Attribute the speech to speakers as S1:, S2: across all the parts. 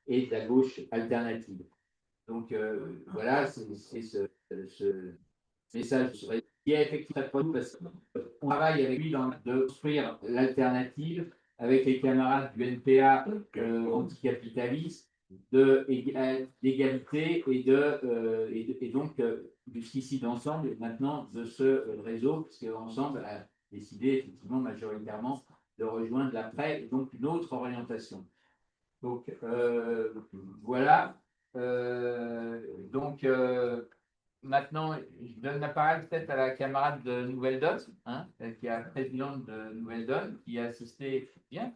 S1: et de la gauche alternative. Donc voilà, c'est ce message qui est effectivement très parce qu'on travaille avec lui de construire l'alternative avec les camarades du NPA anticapitaliste, d'égalité et donc jusqu'ici d'ensemble et maintenant de ce réseau, parce qu'ensemble a décidé effectivement majoritairement de rejoindre l'après et donc une autre orientation. Donc voilà. Donc maintenant, je donne la parole peut-être à la camarade de Nouvelle Donne, hein, qui est la présidente de Nouvelle Donne, qui a assisté bien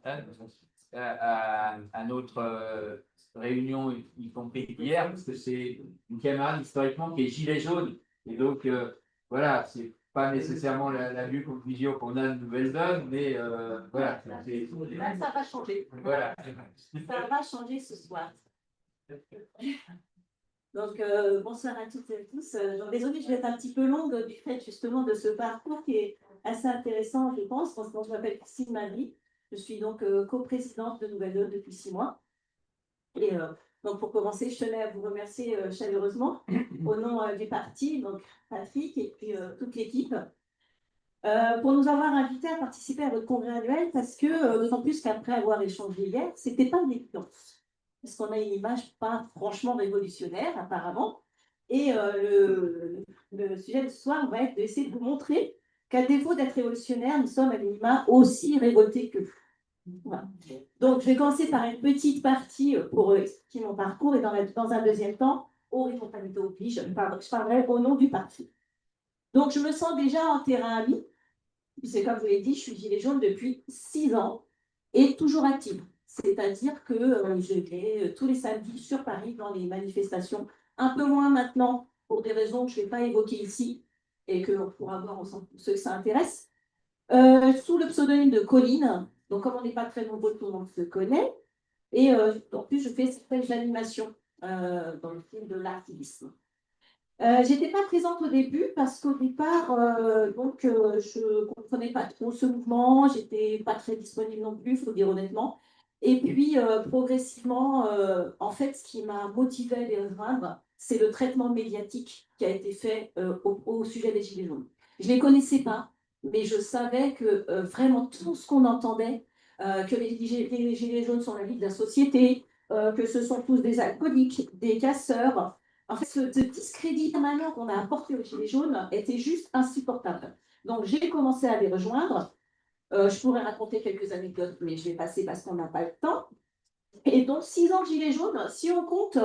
S1: à notre réunion, y compris hier, parce que c'est une camarade historiquement qui est gilet jaune. Et donc, voilà, c'est pas nécessairement la vue conclusion qu'on a de Nouvelle Donne, mais voilà.
S2: Ça va changer.
S1: Voilà.
S2: Ça va changer ce soir. Donc, bonsoir à toutes et à tous. Désolée, je vais être un petit peu longue du fait justement de ce parcours qui est assez intéressant, je pense. Je m'appelle Christine Marie. Je suis donc coprésidente de Nouvelle Donne depuis 6 mois. Et donc, pour commencer, je tenais à vous remercier chaleureusement au nom du parti, donc Patrick et puis toute l'équipe, pour nous avoir invités à participer à votre congrès annuel parce que, d'autant plus qu'après avoir échangé hier, ce n'était pas une évidence. Parce qu'on a une image pas franchement révolutionnaire, apparemment. Et le sujet de ce soir va être d'essayer de vous montrer qu'à défaut d'être révolutionnaire, nous sommes à minima aussi révoltés que vous. Voilà. Donc, je vais commencer par une petite partie pour expliquer mon parcours et dans un deuxième temps, responsabilité oblige, je parlerai au nom du parti. Donc, je me sens déjà en terrain ami. C'est comme je vous l'ai dit, je suis gilet jaune depuis 6 ans et toujours active. C'est-à-dire que je vais tous les samedis sur Paris dans les manifestations, un peu moins maintenant pour des raisons que je ne vais pas évoquer ici et qu'on pourra voir ensemble pour ceux que ça intéresse. Sous le pseudonyme de Colline, donc comme on n'est pas très nombreux, tout le monde se connaît. Et en plus, je fais certaines animations dans le fil de l'artivisme. J'étais pas présente au début parce qu'au départ, je comprenais pas trop ce mouvement, j'étais pas très disponible non plus, il faut dire honnêtement. Et puis, progressivement, en fait, ce qui m'a motivée à les rejoindre, c'est le traitement médiatique qui a été fait au sujet des Gilets jaunes. Je les connaissais pas, mais je savais que vraiment tout ce qu'on entendait, que les Gilets jaunes sont la vie de la société, que ce sont tous des alcooliques, des casseurs. En fait, ce discrédit permanent qu'on a apporté aux Gilets jaunes était juste insupportable. Donc, j'ai commencé à les rejoindre. Je pourrais raconter quelques anecdotes, mais je vais passer parce qu'on n'a pas le temps. Et donc, 6 ans de Gilets jaunes, si on compte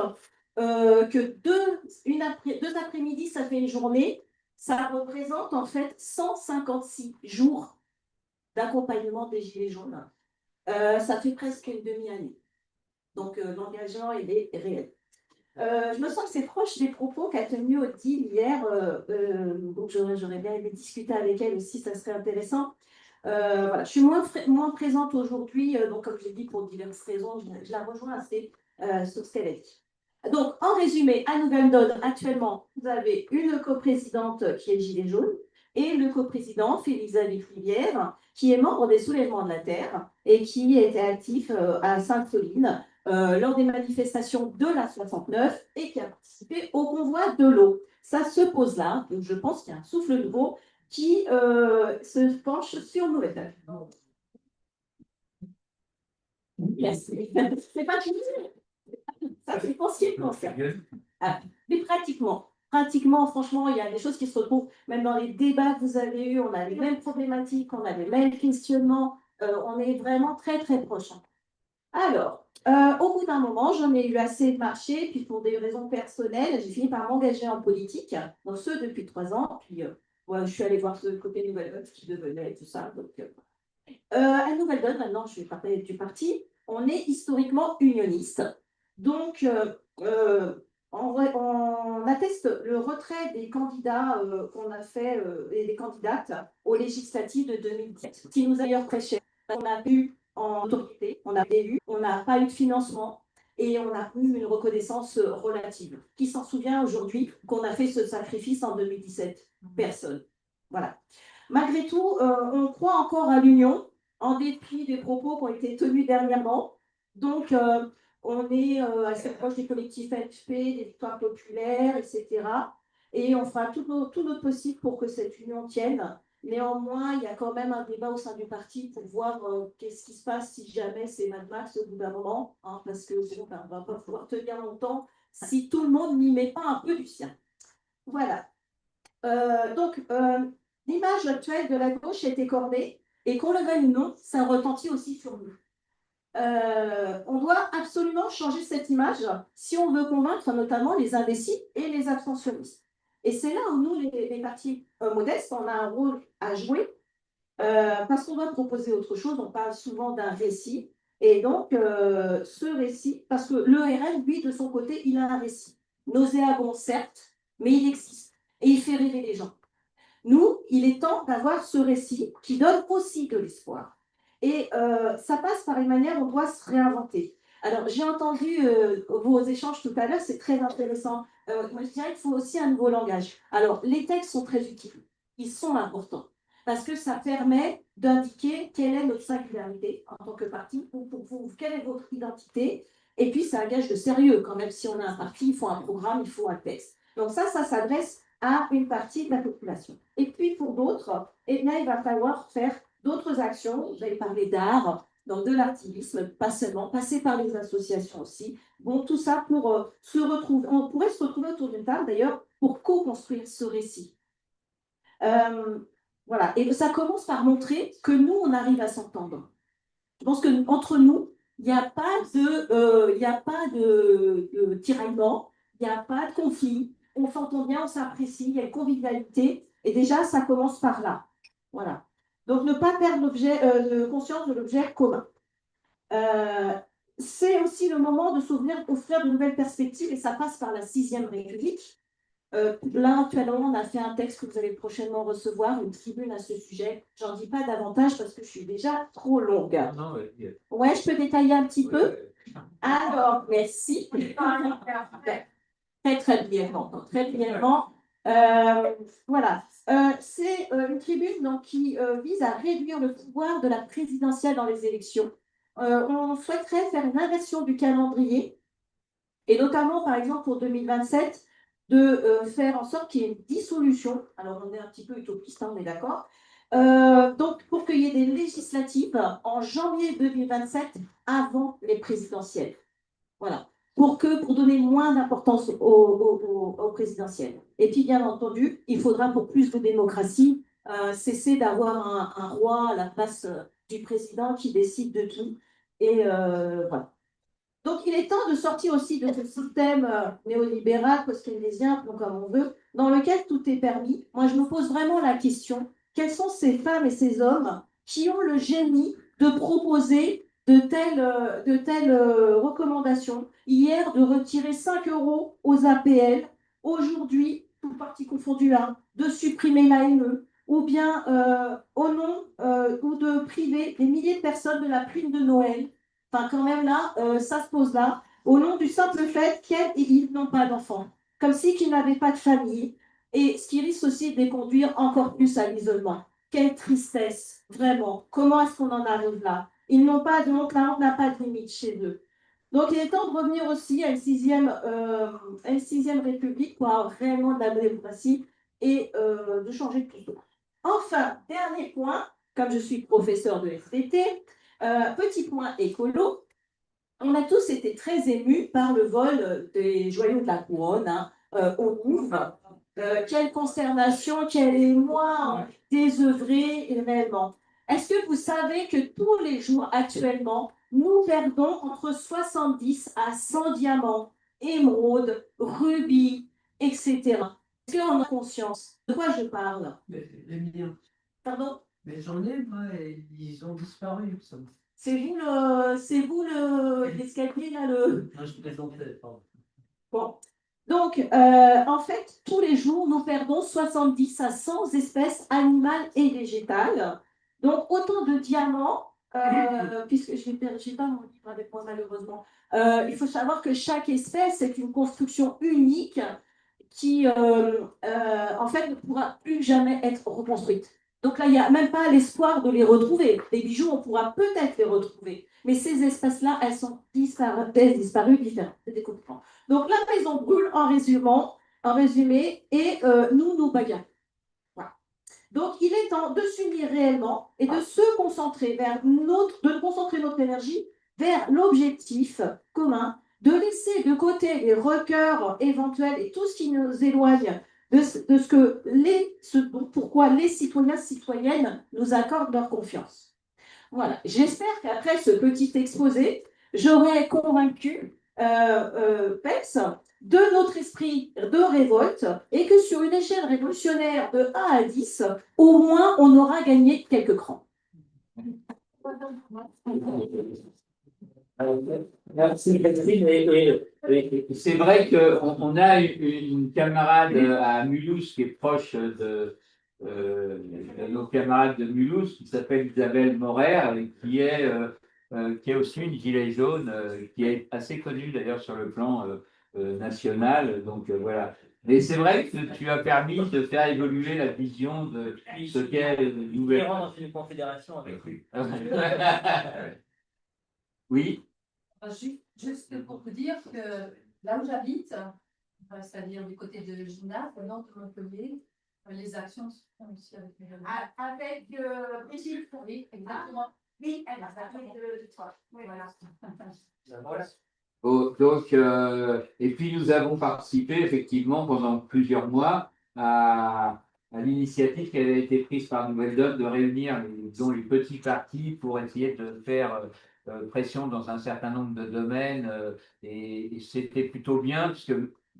S2: que deux après-midi, ça fait une journée, ça représente en fait 156 jours d'accompagnement des Gilets jaunes. Ça fait presque une demi-année. Donc, l'engagement, il est réel. Je me sens que c'est proche des propos qu'a tenu Odile hier, donc j'aurais bien aimé discuter avec elle aussi, ça serait intéressant. Voilà, je suis moins présente aujourd'hui, donc comme je l'ai dit pour diverses raisons, je la rejoins assez sur ce qu'elle a dit. Donc, en résumé, à Nouvelle Donne, actuellement, vous avez une coprésidente qui est Gilet jaune et le coprésident, Félix-David Rivière, qui est membre des Soulèvements de la Terre et qui était actif à Sainte-Soline lors des manifestations de la 69 et qui a participé au convoi de l'eau. Ça se pose là, donc je pense qu'il y a un souffle nouveau qui se penche sur Nouvelle. Merci. C'est pas tout. Ça fait penser pour ça. Mais pratiquement, franchement, il y a des choses qui se retrouvent. Même dans les débats que vous avez eus, on a les mêmes problématiques, on a les mêmes questionnements. On est vraiment très, très proches. Alors, au bout d'un moment, j'en ai eu assez de marché, puis pour des raisons personnelles, j'ai fini par m'engager en politique, donc ce depuis 3 ans. Puis, je suis allée voir ce côté Nouvelle-Donne, ce qui devenait tout ça. Donc, à Nouvelle-Donne, maintenant, je suis partie du parti. On est historiquement unioniste. Donc, on atteste le retrait des candidats qu'on a fait et des candidates aux législatives de 2017, qui nous a d'ailleurs très cher. On a eu en autorité, on a eu, on n'a pas eu de financement et on a eu une reconnaissance relative. Qui s'en souvient aujourd'hui qu'on a fait ce sacrifice en 2017? Personne. Voilà. Malgré tout, on croit encore à l'union, en dépit des propos qui ont été tenus dernièrement. Donc, On est assez proche des collectifs FP, des victoires populaires, etc. Et on fera tout notre possible pour que cette union tienne. Néanmoins, il y a quand même un débat au sein du parti pour voir qu'est-ce qui se passe si jamais c'est Mad Max au bout d'un moment, hein, parce que bon, ben, on ne va pas pouvoir tenir longtemps si tout le monde n'y met pas un peu du sien. Voilà. L'image actuelle de la gauche est écornée, et qu'on le veuille ou non, ça retentit aussi sur nous. On doit absolument changer cette image si on veut convaincre notamment les indécis et les abstentionnistes. Et c'est là où nous, les partis modestes, on a un rôle à jouer parce qu'on doit proposer autre chose. On parle souvent d'un récit. Et donc, ce récit, parce que le RN, lui, de son côté, il a un récit. Nauséabond, certes, mais il existe. Et il fait rêver les gens. Nous, il est temps d'avoir ce récit qui donne aussi de l'espoir. Et ça passe par une manière, on doit se réinventer. Alors, j'ai entendu vos échanges tout à l'heure, c'est très intéressant. Moi, je dirais qu'il faut aussi un nouveau langage. Alors, les textes sont très utiles, ils sont importants, parce que ça permet d'indiquer quelle est notre singularité en tant que parti, ou quelle est votre identité. Et puis, c'est un gage de sérieux, quand même, si on a un parti, il faut un programme, il faut un texte. Donc ça s'adresse à une partie de la population. Et puis pour d'autres, eh bien, il va falloir faire d'autres actions. Vous avez parlé d'art, donc de l'activisme, pas seulement, passer par les associations aussi. Bon, tout ça pour se retrouver, on pourrait se retrouver autour d'une table d'ailleurs pour co-construire ce récit. Voilà, et ça commence par montrer que nous, on arrive à s'entendre. Je pense qu'entre nous, il n'y a pas de tiraillement, il n'y a pas de conflit, on s'entend bien, on s'apprécie, il y a une convivialité, et déjà, ça commence par là. Voilà. Donc, ne pas perdre conscience de l'objet commun. C'est aussi le moment de offrir de nouvelles perspectives, et ça passe par la 6e République. Là, actuellement, on a fait un texte que vous allez prochainement recevoir, une tribune à ce sujet. J'en dis pas davantage parce que je suis déjà trop longue.
S1: Non,
S2: Ouais, je peux détailler un petit peu. Alors, merci. Très, très brièvement. Très brièvement. Voilà. C'est une tribune donc, qui vise à réduire le pouvoir de la présidentielle dans les élections. On souhaiterait faire une inversion du calendrier, et notamment, par exemple, pour 2027, de faire en sorte qu'il y ait une dissolution. Alors, on est un petit peu utopiste, hein, on est d'accord. Donc, pour qu'il y ait des législatives en janvier 2027 avant les présidentielles. Voilà. Pour donner moins d'importance aux présidentielles. Et puis, bien entendu, il faudra, pour plus de démocratie, cesser d'avoir un roi à la place du président qui décide de tout. Et voilà. Donc, il est temps de sortir aussi de ce système néolibéral, post-keynésien, comme on veut, dans lequel tout est permis. Moi, je me pose vraiment la question, quelles sont ces femmes et ces hommes qui ont le génie de proposer de telles recommandations? Hier, de retirer 5 euros aux APL, aujourd'hui, tout parti confondu, hein, de supprimer l'AME, ou bien au nom ou de priver des milliers de personnes de la prime de Noël. Enfin, quand même, là, ça se pose là, au nom du simple fait qu'elle et ils n'ont pas d'enfants, comme si qu'ils n'avaient pas de famille, et ce qui risque aussi de les conduire encore plus à l'isolement. Quelle tristesse, vraiment. Comment est-ce qu'on en arrive là? Ils n'ont pas de honte, la honte n'a pas de limite chez eux. Donc, il est temps de revenir aussi à une sixième République pour avoir réellement de la démocratie et de changer de tout. Enfin, dernier point, comme je suis professeur de SVT, petit point écolo, on a tous été très émus par le vol des joyaux de la couronne, hein, au Louvre. Quelle consternation, quel émoi désœuvré réellement. Est-ce que vous savez que tous les jours actuellement, nous perdons entre 70 à 100 diamants, émeraudes, rubis, etc. Est-ce qu'on a conscience de quoi je parle?
S3: Les miens.
S2: Pardon?
S3: Mais j'en ai, moi, et ils ont disparu.
S2: C'est vous l'escalier là
S3: Non, je plaisantais, pardon.
S2: Bon. Donc, en fait, tous les jours, nous perdons 70 à 100 espèces animales et végétales. Donc, autant de diamants, puisque je n'ai pas mon livre avec moi malheureusement. Il faut savoir que chaque espèce est une construction unique qui, en fait, ne pourra plus jamais être reconstruite. Donc là, il n'y a même pas l'espoir de les retrouver. Les bijoux, on pourra peut-être les retrouver. Mais ces espèces-là, elles sont disparues différentes. C'est des coups de poing. Donc la maison brûle en résumé, et nous bagarrons. Voilà. Donc il est temps de s'unir réellement et de se concentrer de concentrer notre énergie vers l'objectif commun, de laisser de côté les rencœurs éventuels et tout ce qui nous éloigne pourquoi les citoyens, citoyennes nous accordent leur confiance. Voilà. J'espère qu'après ce petit exposé, j'aurai convaincu PEPS de notre esprit de révolte et que sur une échelle révolutionnaire de 1 à 10, au moins on aura gagné quelques crans.
S1: Merci Catherine. Et c'est vrai qu'on a une camarade à Mulhouse qui est proche de nos camarades de Mulhouse, qui s'appelle Isabelle Morer, et qui est aussi une gilet jaune, qui est assez connue d'ailleurs sur le plan national. Donc voilà. Mais c'est vrai que tu as permis de faire évoluer la vision de ce qu'est une nouvelle.
S3: Dans une confédération avec lui.
S1: Oui.
S4: Juste pour vous dire que là où j'habite, c'est-à-dire du côté de Gina, au nord de Montpellier, les actions se font aussi avec mes amis.
S2: Avec Brigitte.
S4: Oui, exactement.
S2: Oui, elle a fait de toi. Oui, voilà.
S1: Donc, et puis nous avons participé effectivement pendant plusieurs mois à l'initiative qui avait été prise par Nouvelle Donne de réunir les petits partis pour essayer de faire pression dans un certain nombre de domaines. Et c'était plutôt bien, puisque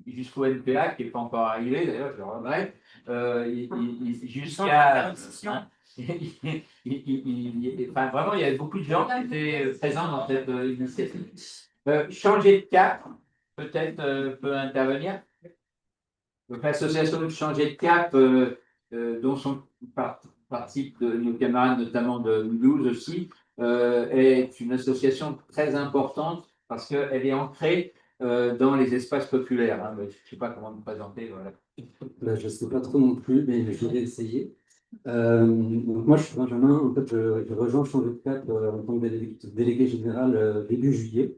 S1: jusqu'au NPA, qui n'est pas encore arrivé, d'ailleurs, je le regrette, jusqu'à. Enfin, vraiment, il y avait beaucoup de gens qui étaient présents dans cette initiative. Changer de cap, peut-être peut intervenir. Donc, l'association de Changer de cap, dont sont partie de nos camarades, notamment de Mulhouse aussi, est une association très importante parce qu'elle est ancrée dans les espaces populaires. Hein. Je ne sais pas comment me présenter. Voilà.
S5: Ben, je ne sais pas trop non plus, mais je vais essayer. Donc moi, je suis Benjamin. En fait, je rejoins Changer de cap en tant que délégué général début juillet.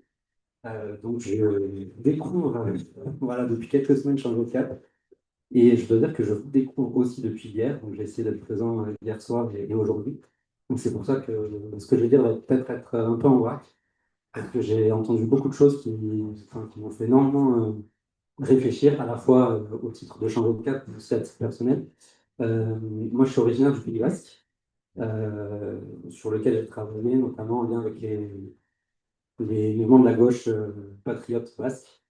S5: Donc, je découvre voilà, depuis quelques semaines Changer de cap. Et je dois dire que je vous découvre aussi depuis hier. Donc, j'ai essayé d'être présent hier soir et aujourd'hui. Donc, c'est pour ça que ce que je vais dire va peut-être être un peu en vrac. Parce que j'ai entendu beaucoup de choses qui m'ont fait énormément réfléchir, à la fois au titre de changer de cap, mais aussi à titre personnel. Moi, je suis originaire du Pays Basque, sur lequel j'ai travaillé, notamment en lien avec les mouvements de la gauche patriote basque.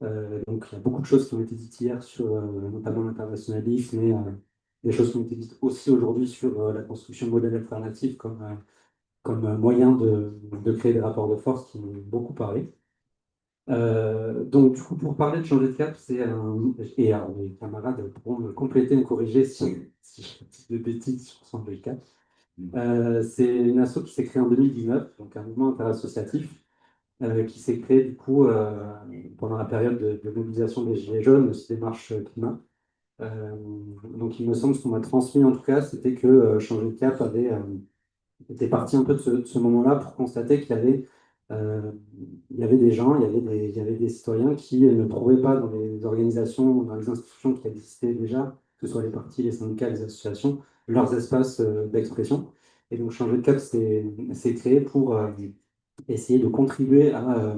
S5: Donc, il y a beaucoup de choses qui ont été dites hier sur notamment l'internationalisme, mais des choses qui ont été dites aussi aujourd'hui sur la construction de modèles alternatifs comme moyen de créer des rapports de force qui m'ont beaucoup parlé. Donc, du coup, pour parler de changer de cap, et alors, mes camarades pourront me compléter, me corriger si je dis de bêtises sur changer de cap. C'est une asso qui s'est créée en 2019, donc un mouvement interassociatif qui s'est créé du coup pendant la période de mobilisation des Gilets jaunes, aussi des marches climat. Donc, il me semble, ce qu'on m'a transmis en tout cas, c'était que changer de cap était parti un peu de ce moment-là pour constater il y avait des gens, il y avait des citoyens qui ne trouvaient pas dans les organisations, dans les institutions qui existaient déjà, que ce soit les partis, les syndicats, les associations, leurs espaces d'expression. Et donc, Changer de cap, c'est créé pour essayer de contribuer à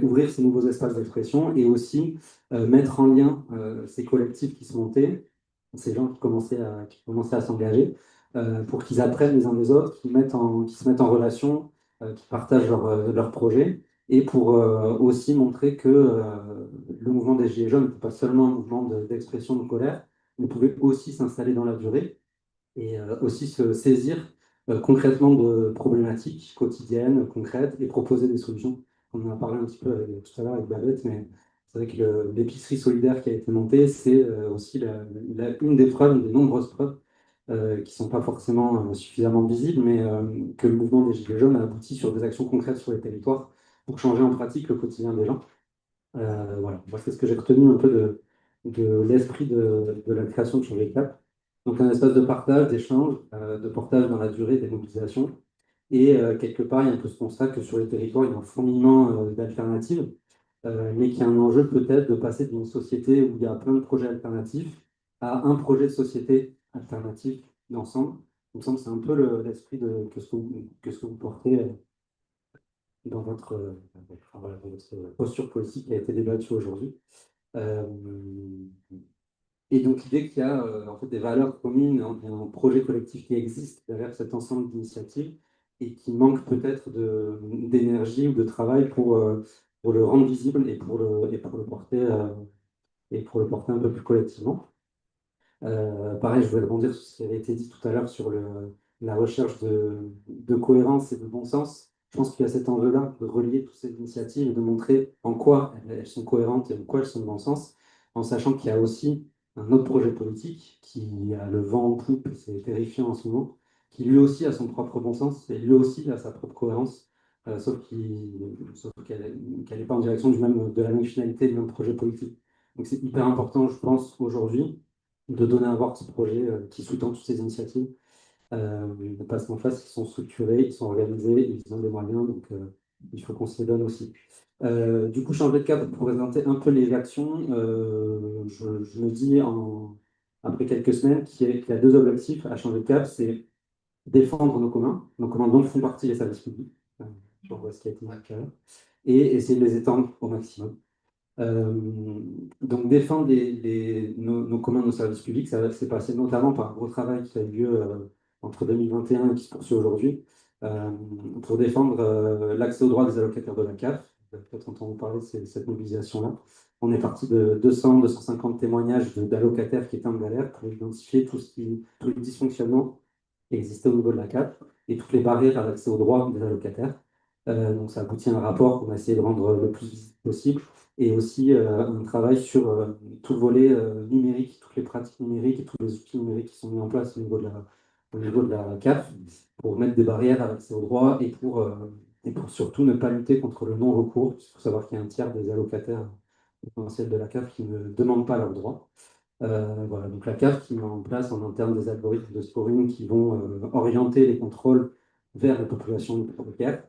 S5: ouvrir ces nouveaux espaces d'expression et aussi mettre en lien ces collectifs qui se montaient, ces gens qui commençaient à s'engager, pour qu'ils apprennent les uns des autres, qu'ils se mettent en relation, qu'ils partagent leurs projets, et pour aussi montrer que le mouvement des Gilets jaunes n'était pas seulement un mouvement d'expression de colère, mais pouvait aussi s'installer dans la durée et aussi se saisir concrètement de problématiques quotidiennes, concrètes, et proposer des solutions. On en a parlé un petit peu tout à l'heure avec Babette, mais c'est vrai que l'épicerie solidaire qui a été montée, c'est aussi une des preuves, une des nombreuses preuves qui ne sont pas forcément suffisamment visibles, mais que le mouvement des Gilets jaunes a abouti sur des actions concrètes sur les territoires pour changer en pratique le quotidien des gens. Voilà, moi c'est ce que j'ai retenu un peu de l'esprit de la création de Changer de cap. Donc un espace de partage, d'échange, de portage dans la durée des mobilisations. Et quelque part, il y a un peu ce constat que sur les territoires, il y a un fourmillement d'alternatives, mais qu'il y a un enjeu peut-être de passer d'une société où il y a plein de projets alternatifs à un projet de société alternatif d'ensemble. Il me semble que c'est un peu l'esprit que ce que vous portez dans voilà, dans votre posture politique qui a été débattue aujourd'hui. Euh, et donc l'idée qu'il y a en fait des valeurs communes, un projet collectif qui existe derrière cet ensemble d'initiatives et qui manque peut-être d'énergie ou de travail pour le rendre visible et pour le porter un peu plus collectivement. Pareil, je voulais rebondir sur ce qui avait été dit tout à l'heure sur la recherche de cohérence et de bon sens. Je pense qu'il y a cet enjeu-là de relier toutes ces initiatives et de montrer en quoi elles sont cohérentes et en quoi elles sont de bon sens, en sachant qu'il y a aussi un autre projet politique qui a le vent en poupe, c'est terrifiant en ce moment, qui lui aussi a son propre bon sens et lui aussi a sa propre cohérence, sauf qu'elle n'est pas en direction de la même finalité, du même projet politique. Donc c'est hyper important, je pense, aujourd'hui, de donner à voir ce projet qui sous-tend toutes ces initiatives. Parce qu'en face, ils sont structurés, ils sont organisés, ils ont des moyens, donc il faut qu'on se les donne aussi. Du coup, changer de cap pour présenter un peu les actions. Je me dis, après quelques semaines, qu'il y a deux objectifs à changer de cap, c'est défendre nos communs dont font partie les services publics, je vois ce qui a été dit tout à l'heure, et essayer de les étendre au maximum. Euh, donc défendre nos communs, nos services publics, ça s'est passé notamment par un gros travail qui a eu lieu entre 2021 et un et qui se poursuit aujourd'hui euh, pour défendre l'accès aux droits des allocataires de la CAF. Vous avez peut-être entendu parler de cette mobilisation-là. On est parti de 200-250 témoignages d'allocataires qui étaient en galère pour identifier tous les dysfonctionnements qui existaient au niveau de la CAF et toutes les barrières à l'accès aux droits des allocataires. Donc ça aboutit à un rapport qu'on a essayé de rendre le plus visible possible et aussi un travail sur tout le volet numérique, toutes les pratiques numériques et tous les outils numériques qui sont mis en place au niveau de la CAF pour mettre des barrières à l'accès aux droits et pour surtout ne pas lutter contre le non-recours. Il faut savoir qu'il y a un tiers des allocataires potentiels de la CAF qui ne demandent pas leurs droits. Voilà, donc la CAF qui met en place en interne des algorithmes de scoring qui vont orienter les contrôles vers les populations précaires,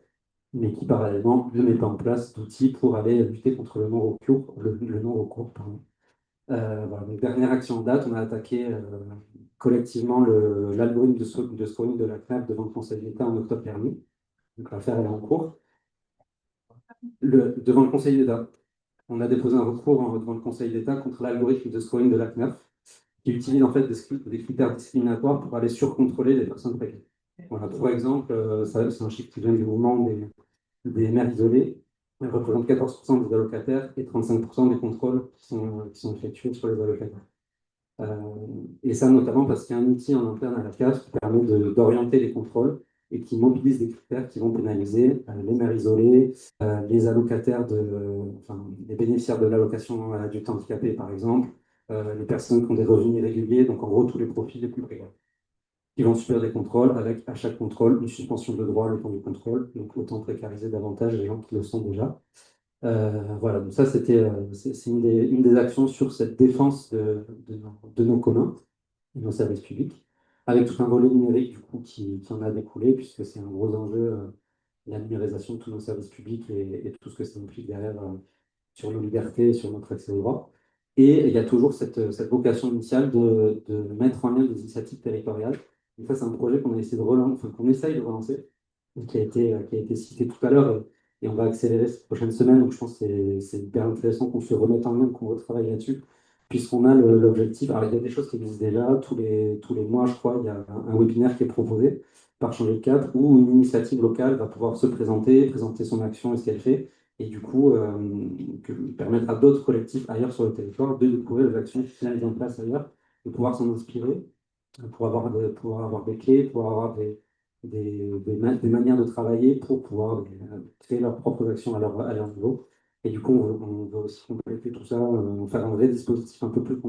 S5: mais qui parallèlement ne met pas en place d'outils pour aller lutter contre le non-recours, pardon. Voilà, donc dernière action en date, on a attaqué collectivement l'algorithme de scoring de la CNAF devant le Conseil d'État en octobre dernier. Donc l'affaire elle est en cours. Devant le Conseil d'État, on a déposé un recours devant le Conseil d'État contre l'algorithme de scoring de la CNAF qui utilise en fait des critères discriminatoires pour aller surcontrôler les personnes précaires. Voilà, pour exemple, c'est un chiffre qui vient du mouvement des mères isolées. Elles représentent 14% des allocataires et 35% des contrôles qui sont effectués sur les allocataires. Et ça notamment parce qu'il y a un outil en interne à la CAF qui permet d'orienter les contrôles et qui mobilise des critères qui vont pénaliser les mères isolées, les allocataires enfin, les bénéficiaires de l'allocation à adulte handicapé par exemple, les personnes qui ont des revenus irréguliers, donc en gros tous les profils les plus précaires, qui vont subir des contrôles avec à chaque contrôle une suspension de droit le temps du contrôle, donc autant précariser davantage les gens qui le sont déjà. Voilà, donc ça c'est une des actions sur cette défense de nos communs, de nos services publics, avec tout un volet numérique du coup qui en a découlé, puisque c'est un gros enjeu, la numérisation de tous nos services publics et tout ce que ça implique derrière sur nos libertés, sur notre accès aux droits. Et il y a toujours cette vocation initiale de mettre en lien des initiatives territoriales. Et ça, c'est un projet qu'on a essayé de relancer, enfin, qu'on essaye de relancer, et qui a été cité tout à l'heure, et on va accélérer ces prochaines semaines. Donc, je pense que c'est hyper intéressant qu'on se remette en lien, qu'on retravaille là-dessus, puisqu'on a l'objectif. Alors, il y a des choses qui existent déjà. Tous les mois, je crois, il y a un webinaire qui est proposé par Changer de Cap, où une initiative locale va pouvoir se présenter son action et ce qu'elle fait et du coup permettre à d'autres collectifs ailleurs sur le territoire de découvrir les actions qui sont mises en place ailleurs, de pouvoir s'en inspirer, pouvoir avoir des clés, pouvoir avoir des manières de travailler pour pouvoir créer leurs propres actions à leur niveau. Et du coup, on veut aussi compléter tout ça, faire un vrai dispositif un peu plus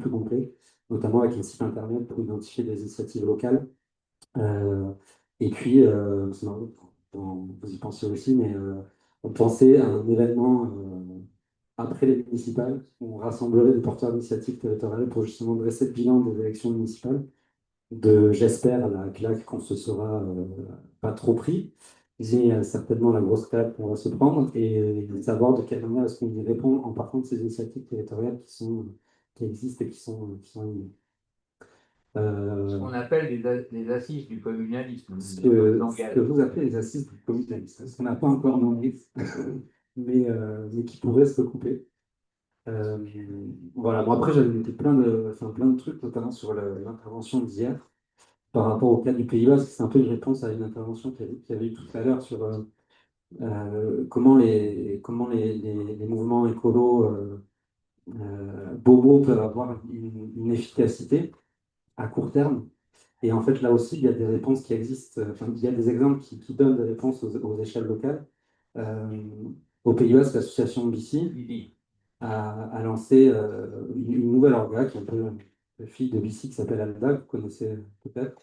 S5: complet, notamment avec un site internet pour identifier des initiatives locales. Euh, et puis, c'est marrant, vous y pensez aussi, mais on pensait à un événement après les municipales, où on rassemblerait des porteurs d'initiatives territoriales pour justement dresser le bilan des élections municipales j'espère, la claque qu'on se sera pas trop pris, mais certainement la grosse claque qu'on va se prendre et savoir de quelle manière est-ce qu'on y répond en partant de ces initiatives territoriales qui existent et qui sont innées.
S1: Ce qu'on appelle les assises du communalisme.
S5: Ce que vous appelez les assises du communisme, ce qu'on n'a pas encore nommé, mais qui pourrait se recouper. Euh, voilà, bon, après j'avais noté plein de trucs, notamment sur l'intervention d'hier par rapport au cas du Pays Basque. C'est un peu une réponse à une intervention qu'il y avait eu tout à l'heure sur comment les mouvements écolos bobos peuvent avoir une efficacité à court terme. Et en fait, là aussi, il y a des réponses qui existent, enfin, il y a des exemples qui donnent des réponses aux échelles locales. Euh, Au Pays Basque, l'association BICI a lancé une nouvelle orga qui est un peu la fille de BICI qui s'appelle Alda, que vous connaissez peut-être,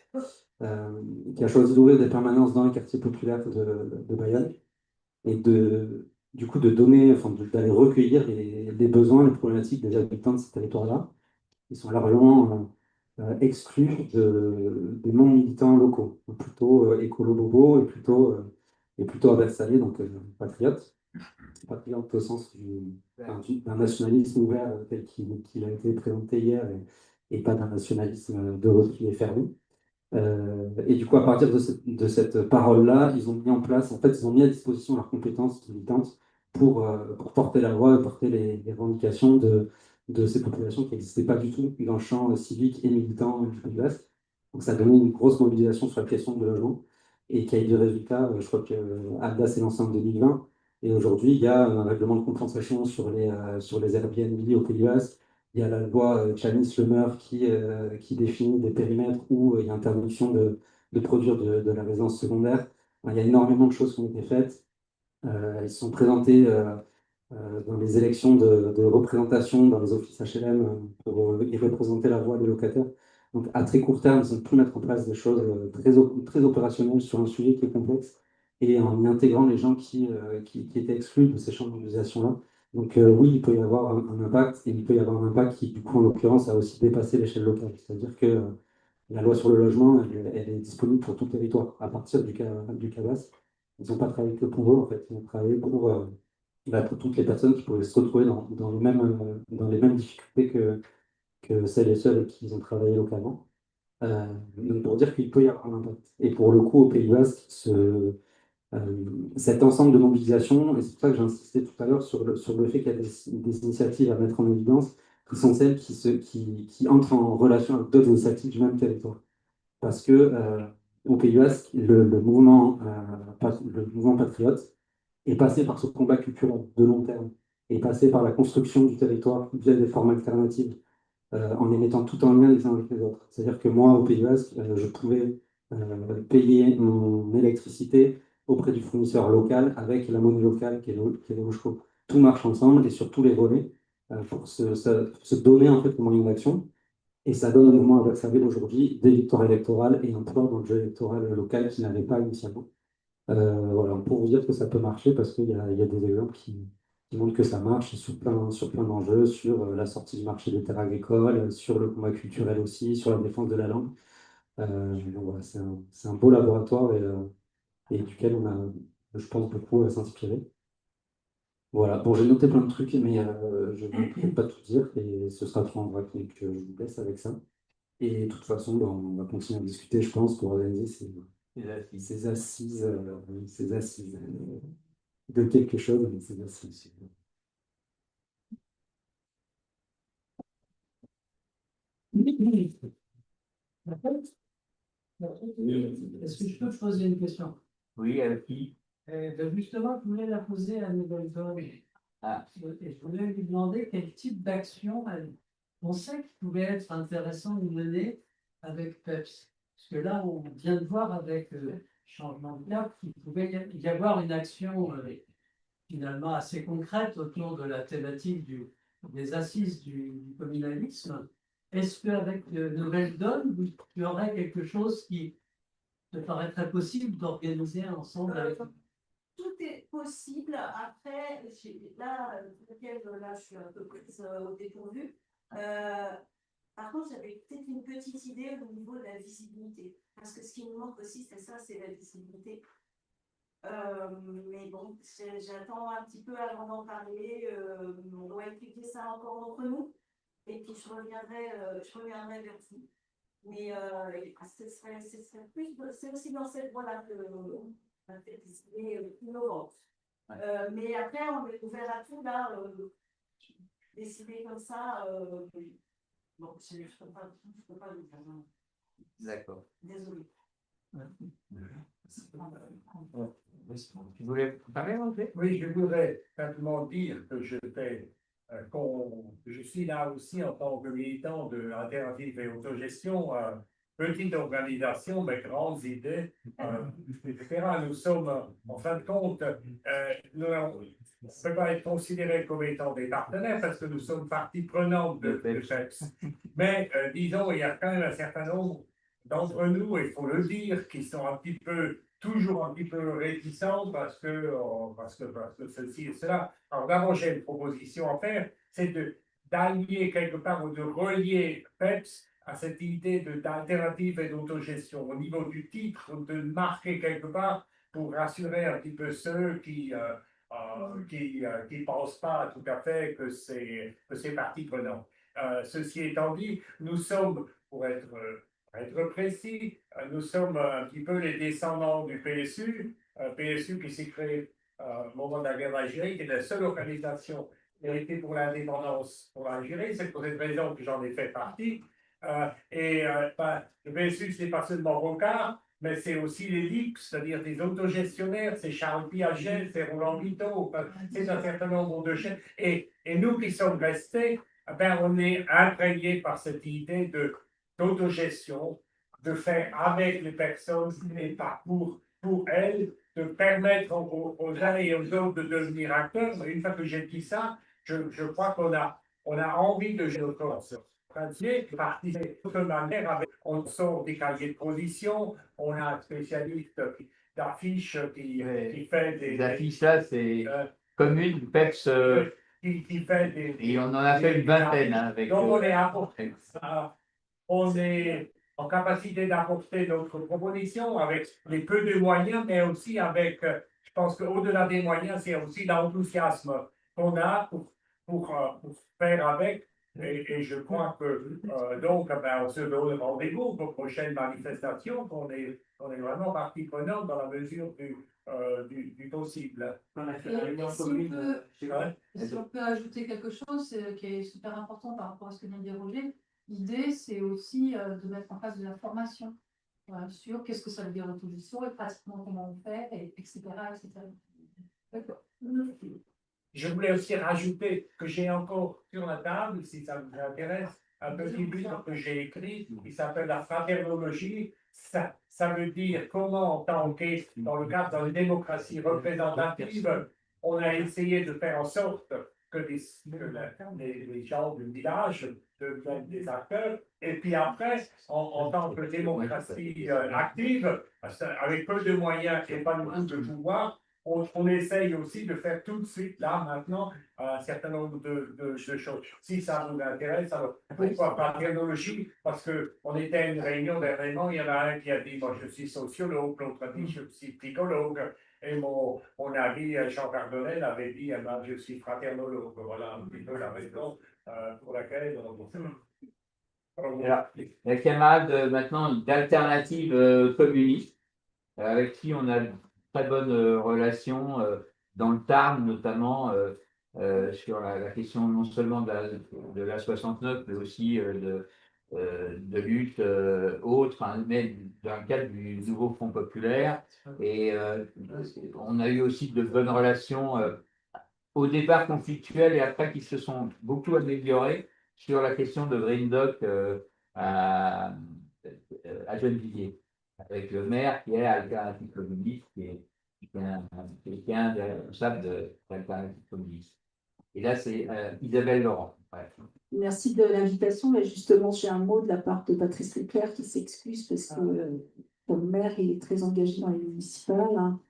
S5: qui a choisi d'ouvrir des permanences dans les quartiers populaires de Bayonne et du coup de donner, enfin, d'aller recueillir les besoins, les problématiques des habitants de ces territoires-là. Ils sont largement exclus des non-militants locaux, plutôt écolo-bobo et plutôt aversalés, donc patriotes. Patriotes au sens d'un nationalisme ouvert tel qu'il a été présenté hier et pas d'un nationalisme de repli et fermé. Et du coup, à partir de cette parole-là, ils ont mis en place, en fait, ils ont mis à disposition leurs compétences militantes pour porter la voix et porter les revendications de ces populations qui n'existaient pas du tout dans le champ civique et militant du Pays Basque. Donc, ça a donné une grosse mobilisation sur la question de logement et qui a eu des résultats. Je crois que ADA s'est lancé en 2020 et aujourd'hui, il y a un règlement de compensation sur les Airbnb au Pays Basque. Il y a la loi Chanis-Lemeur qui définit des périmètres où il y a interdiction de produire de la résidence secondaire. Il y a énormément de choses qui ont été faites. Ils sont présentés dans les élections de représentation dans les offices HLM pour y représenter la voix des locataires. Donc à très court terme, ils ont pu mettre en place des choses très opérationnelles sur un sujet qui est complexe et en y intégrant les gens qui étaient exclus de ces champs d'utilisation-là. Donc oui, il peut y avoir un impact et il peut y avoir un impact qui, du coup, en l'occurrence, a aussi dépassé l'échelle locale. C'est-à-dire que la loi sur le logement, elle est disponible pour tout territoire à partir du CABAS. Ils n'ont pas travaillé que pour eux, en fait. Ils ont travaillé pour toutes les personnes qui pouvaient se retrouver dans les mêmes difficultés que celles et ceux avec qui ils ont travaillé localement. Donc pour dire qu'il peut y avoir un impact. Et pour le coup, au Pays Basque, cet ensemble de mobilisation, et c'est pour ça que j'ai insisté tout à l'heure sur le fait qu'il y a des initiatives à mettre en évidence, qui sont celles qui entrent en relation avec d'autres initiatives du même territoire. Parce que au Pays Basque, le mouvement patriote est passé par ce combat culturel de long terme, est passé par la construction du territoire via des formes alternatives, en les mettant tout en lien les uns avec les autres. C'est-à-dire que moi, au Pays Basque, je pouvais payer mon électricité auprès du fournisseur local avec la monnaie locale qui est le Oshko. Tout marche ensemble et sur tous les volets pour se donner en fait le moyen d'action. Et ça donne au mouvement Abbas aujourd'hui des victoires électorales et un poids dans le jeu électoral local qu'il n'avait pas initialement. Voilà, pour vous dire que ça peut marcher parce qu'il y a des exemples qui montrent que ça marche sur plein d'enjeux, sur la sortie du marché des terres agricoles, sur le combat culturel aussi, sur la défense de la langue. Donc voilà, c'est un beau laboratoire et duquel on a, je pense, beaucoup à s'inspirer. Voilà, bon, j'ai noté plein de trucs, mais je ne vais peut-être pas tout dire et ce sera trop en vrac, donc je vous laisse avec ça. Et de toute façon, ben, on va continuer à discuter, je pense, pour organiser ces assises de quelque chose, mais ces assises.
S6: Est-ce que je peux te poser une question?
S1: Oui, avec qui?
S6: Justement, je voulais la poser à Nouvelle-Zone.
S1: Ah.
S6: Et je voulais lui demander quel type d'action elle pensait qu'il pouvait être intéressant de mener avec PEPS. Parce que là, on vient de voir avec le changement de cap qu'il pouvait y avoir une action finalement assez concrète autour de la thématique des assises du communalisme. Est-ce qu'avec Nouvelle Donne, il y aurait quelque chose qui te paraîtrait possible d'organiser ensemble avec...
S2: Tout est possible. Après, là, je suis un peu prise au dépourvu. Par contre, j'avais peut-être une petite idée au niveau de la visibilité. Parce que ce qui nous manque aussi, c'est ça, c'est la visibilité. Mais bon, j'attends un petit peu avant d'en parler. On doit étudier ça encore entre nous. Et puis je reviendrai vers vous. Mais ce serait plus, c'est aussi dans cette voie-là que on fait des idées innovantes. Mais après, on est ouvert à tout là. Décider comme ça, bon, je ne peux pas le faire.
S1: D'accord.
S2: Désolée.
S1: Tu voulais parler, André?
S7: Oui, je voudrais simplement dire que je suis là aussi en tant que militant de l'alternative et autogestion, petite organisation, mais grandes idées, etc. Nous sommes, en fin de compte, nous ne peut pas être considérés comme étant des partenaires parce que nous sommes partie prenante de PEPS. Mais disons, il y a quand même un certain nombre d'entre nous, il faut le dire, qui sont toujours un petit peu réticents parce que ceci et cela. Alors d'abord, j'ai une proposition à faire, c'est d'allier quelque part ou de relier PEPS à cette idée d'alternative et d'autogestion au niveau du titre, de marquer quelque part pour rassurer un petit peu ceux qui pensent pas tout à fait que c'est partie prenante. Ceci étant dit, nous sommes, pour être précis, nous sommes un petit peu les descendants du PSU, PSU qui s'est créé au moment de la guerre d'Algérie, qui est la seule organisation héritée pour l'indépendance pour l'Algérie. C'est pour cette raison que j'en ai fait partie. Le PSU, ce n'est pas seulement Rocard, mais c'est aussi les LIP, c'est-à-dire des autogestionnaires, c'est Charles Piaget, c'est Roland Guiteau, c'est un certain nombre de chaînes. Et nous qui sommes restés, on est imprégnés par cette idée d'autogestion, de faire avec les personnes et pas pour elles, de permettre aux uns et aux autres de devenir acteurs. Une fois que j'ai dit ça, je crois qu'on a envie de jouer notre participer de manière on sort des cahiers de position, on a un spécialiste d'affiches qui fait des
S1: affiches là, c'est commune, PEPS,
S7: qui fait des,
S1: et on en a fait une vingtaine avec.
S7: Donc on est en capacité d'apporter notre proposition avec les peu de moyens, mais aussi avec, je pense qu'au-delà des moyens, c'est aussi l'enthousiasme qu'on a pour faire avec. Et je crois que donc, on se donne rendez-vous pour prochaine manifestation, qu'on est vraiment partie prenante dans la mesure du possible.
S4: Si on peut ajouter quelque chose qui est super important par rapport à ce que vient de dire Roger, l'idée c'est aussi de mettre en place de la formation sur qu'est-ce que ça veut dire l'autogestion et pratiquement comment on fait, etc. D'accord.
S7: Je voulais aussi rajouter que j'ai encore sur la table, si ça vous intéresse, un petit livre que j'ai écrit qui s'appelle La fraternologie. Ça veut dire comment, en tant que, dans le cadre d'une démocratie représentative, on a essayé de faire en sorte que les gens du village deviennent des acteurs. Et puis après, en tant que démocratie active, avec peu de moyens et pas beaucoup de pouvoir, on essaye aussi de faire tout de suite, là, maintenant, un certain nombre de choses. Si ça vous intéresse, alors pourquoi pas technologie? Parce qu'on était à une réunion dernièrement, il y en a un qui a dit, moi je suis sociologue, l'autre a dit, je suis psychologue, et mon ami Jean Cardonnel avait dit, je suis fraternologue. Voilà un petit peu la raison pour laquelle
S1: Alors, la camarade maintenant d'alternative communiste, avec qui on a de très bonnes relations dans le Tarn, notamment sur la question non seulement de la 69, mais aussi de lutte autre, hein, mais dans le cadre du nouveau Front populaire. Et on a eu aussi de bonnes relations au départ conflictuelles et après qui se sont beaucoup améliorées sur la question de Green Dock à Gennevilliers, avec le maire qui est Alternative communiste, qui est quelqu'un des responsables de l'Alternative communiste. Et là, c'est Isabelle Laurent. Ouais.
S8: Merci de l'invitation. Mais justement, j'ai un mot de la part de Patrice Leclerc qui s'excuse parce que comme maire, il est très engagé dans les municipales. Hein.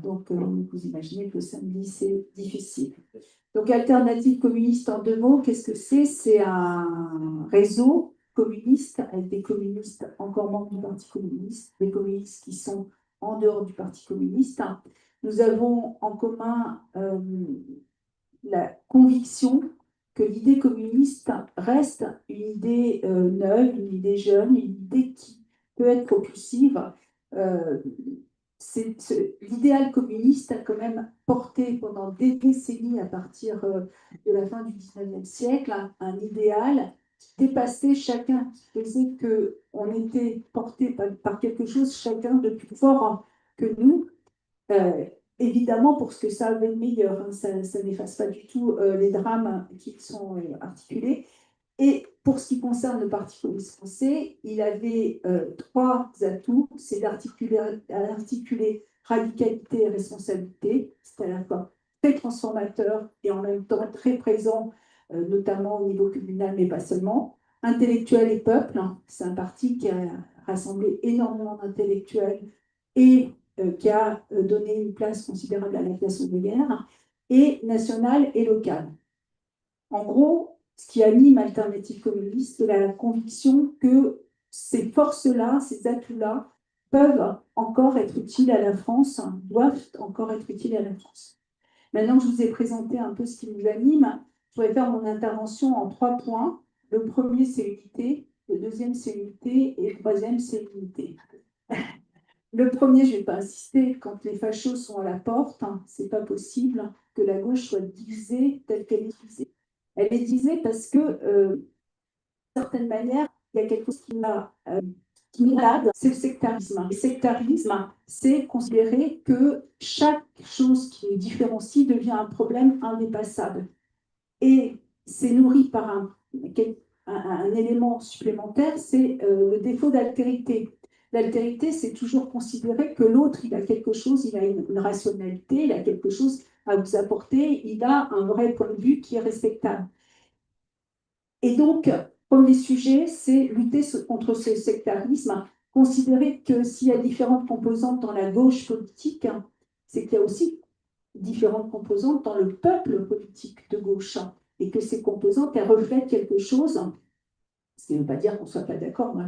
S8: Donc, vous imaginez que le samedi, c'est difficile. Donc, Alternative communiste en 2 mots, qu'est-ce que c'est? C'est un réseau communistes, avec des communistes encore membres du Parti communiste, des communistes qui sont en dehors du Parti communiste. Nous avons en commun la conviction que l'idée communiste reste une idée neuve, une idée jeune, une idée qui peut être propulsive. L'idéal communiste a quand même porté pendant des décennies, à partir de la fin du XIXe siècle, un idéal qui dépassait chacun, qui faisait qu'on était porté par quelque chose, chacun de plus fort que nous. Évidemment, pour ce que ça avait de meilleur, hein, ça n'efface pas du tout les drames qui sont articulés. Et pour ce qui concerne le Parti communiste français, il avait trois atouts, c'est d'articuler radicalité et responsabilité, c'est à la fois très transformateur et en même temps très présent, notamment au niveau communal, mais pas seulement. Intellectuel et peuple, hein, c'est un parti qui a rassemblé énormément d'intellectuels et qui a donné une place considérable à la classe ouvrière, et national et local. En gros, ce qui anime Alternative communiste, c'est la conviction que ces forces-là, ces atouts-là, peuvent encore être utiles à la France, doivent encore être utiles à la France. Maintenant que je vous ai présenté un peu ce qui nous anime, je voudrais faire mon intervention en 3 points. Le premier, c'est l'unité. Le deuxième, c'est l'unité. Et le troisième, c'est l'unité. Le premier, je ne vais pas insister, quand les fachos sont à la porte, hein, ce n'est pas possible que la gauche soit divisée telle qu'elle est divisée. Elle est divisée parce que, d'une certaine manière, il y a quelque chose qui m'irrade, c'est le sectarisme. Le sectarisme, c'est considérer que chaque chose qui nous différencie devient un problème indépassable. Et c'est nourri par un élément supplémentaire, c'est le défaut d'altérité. L'altérité, c'est toujours considérer que l'autre, il a quelque chose, il a une rationalité, il a quelque chose à vous apporter, il a un vrai point de vue qui est respectable. Et donc, premier sujet, c'est lutter contre ce sectarisme, considérer que s'il y a différentes composantes dans la gauche politique, c'est qu'il y a aussi différentes composantes dans le peuple politique de gauche, et que ces composantes, elles reflètent quelque chose, ce qui ne veut pas dire qu'on ne soit pas d'accord. Moi,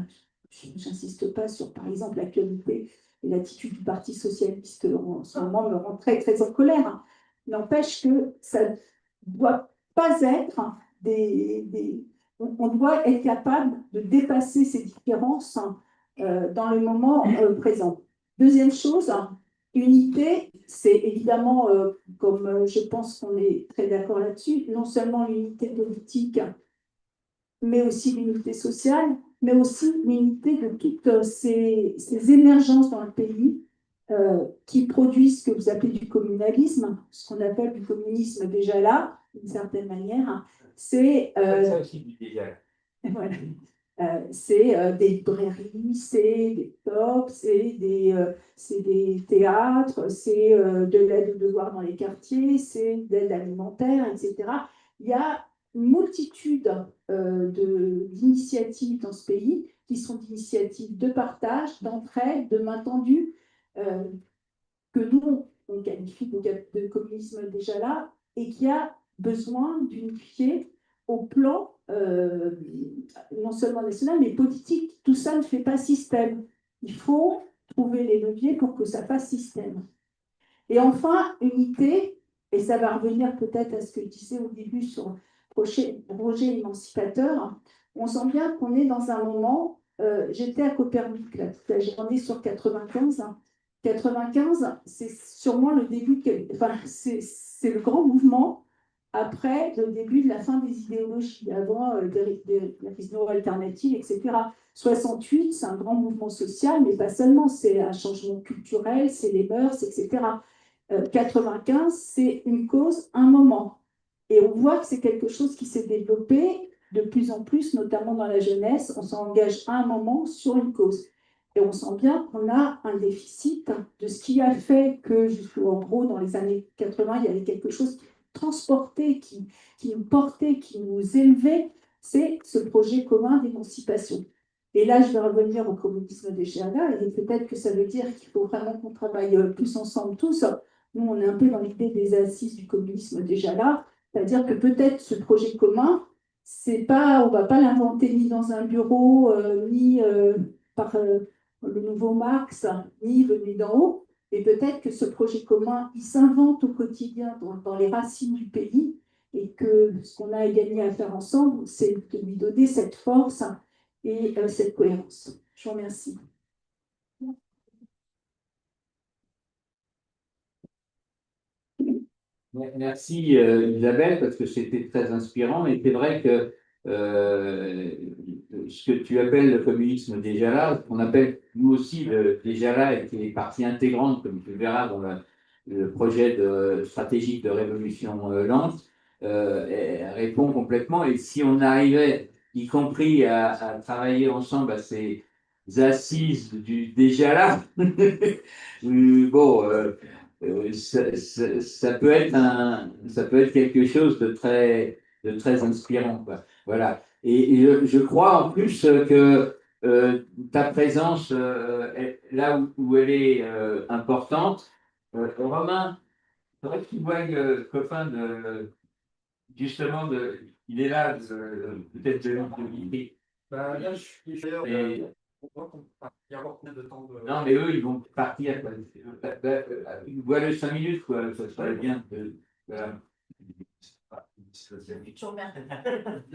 S8: je n'insiste pas sur, par exemple, l'actualité et l'attitude du Parti socialiste en ce moment me rend très, très en colère. N'empêche que ça ne doit pas être on doit être capable de dépasser ces différences dans le moment présent. Deuxième chose, unité, c'est évidemment, comme je pense qu'on est très d'accord là-dessus, non seulement l'unité politique, mais aussi l'unité sociale, mais aussi l'unité de toutes ces émergences dans le pays qui produisent ce que vous appelez du communalisme, ce qu'on appelle du communisme déjà là, d'une certaine manière. C'est
S1: ça aussi du désert.
S8: voilà. C'est des librairies, c'est des tops, c'est des théâtres, c'est de l'aide aux devoirs dans les quartiers, c'est de l'aide alimentaire, etc. Il y a une multitude d'initiatives dans ce pays qui sont des initiatives de partage, d'entraide, de main tendue, que nous, on qualifie de communisme déjà là, et qui a besoin d'unifier au plan non seulement national, mais politique. Tout ça ne fait pas système. Il faut trouver les leviers pour que ça fasse système. Et enfin, unité, et ça va revenir peut-être à ce que je disais au début sur projet émancipateur, on sent bien qu'on est dans un moment, j'étais à Copernic, là, toute la journée sur 95. 95, c'est sûrement le début, enfin, c'est le grand mouvement après le début de la fin des idéologies, avant des réseaux alternatifs, etc. 68, c'est un grand mouvement social, mais pas seulement, c'est un changement culturel, c'est les mœurs, etc. 95, c'est une cause, un moment. Et on voit que c'est quelque chose qui s'est développé de plus en plus, notamment dans la jeunesse. On s'engage à un moment sur une cause. Et on sent bien qu'on a un déficit de ce qui a fait que, en gros, dans les années 80, il y avait quelque chose qui transportait, qui nous portait, qui nous élevait, c'est ce projet commun d'émancipation. Et là, je vais revenir au communisme des Gerda, et peut-être que ça veut dire qu'il faut vraiment qu'on travaille plus ensemble tous. Nous, on est un peu dans l'idée des assises du communisme déjà là, c'est-à-dire que peut-être ce projet commun, c'est pas, on va pas l'inventer ni dans un bureau, ni par le nouveau Marx, ni venu d'en haut. Et peut-être que ce projet commun, il s'invente au quotidien dans les racines du pays, et que ce qu'on a gagné à faire ensemble, c'est de lui donner cette force et cette cohérence. Je vous remercie.
S1: Merci Isabelle, parce que c'était très inspirant. Et c'est vrai que ce que tu appelles le communisme déjà là, qu'on appelle nous aussi le déjà là, et qui est partie intégrante, comme tu le verras dans le projet stratégique de révolution lente, elle répond complètement. Et si on arrivait, y compris à travailler ensemble à ces assises du déjà là, bon. Ça peut être ça peut être quelque chose de très inspirant, quoi. Voilà. Et je crois en plus que ta présence là où elle est importante. Romain, il faudrait que tu vois le copain justement il est là, peut-être de Vitry.
S9: Bah, là, je suis d'ailleurs.
S1: Et-
S9: On voit qu'il y a encore combien de temps de.
S1: Non, mais eux, ils vont partir, quoi. Voilà 5 minutes, quoi. Ça serait bien. Voilà.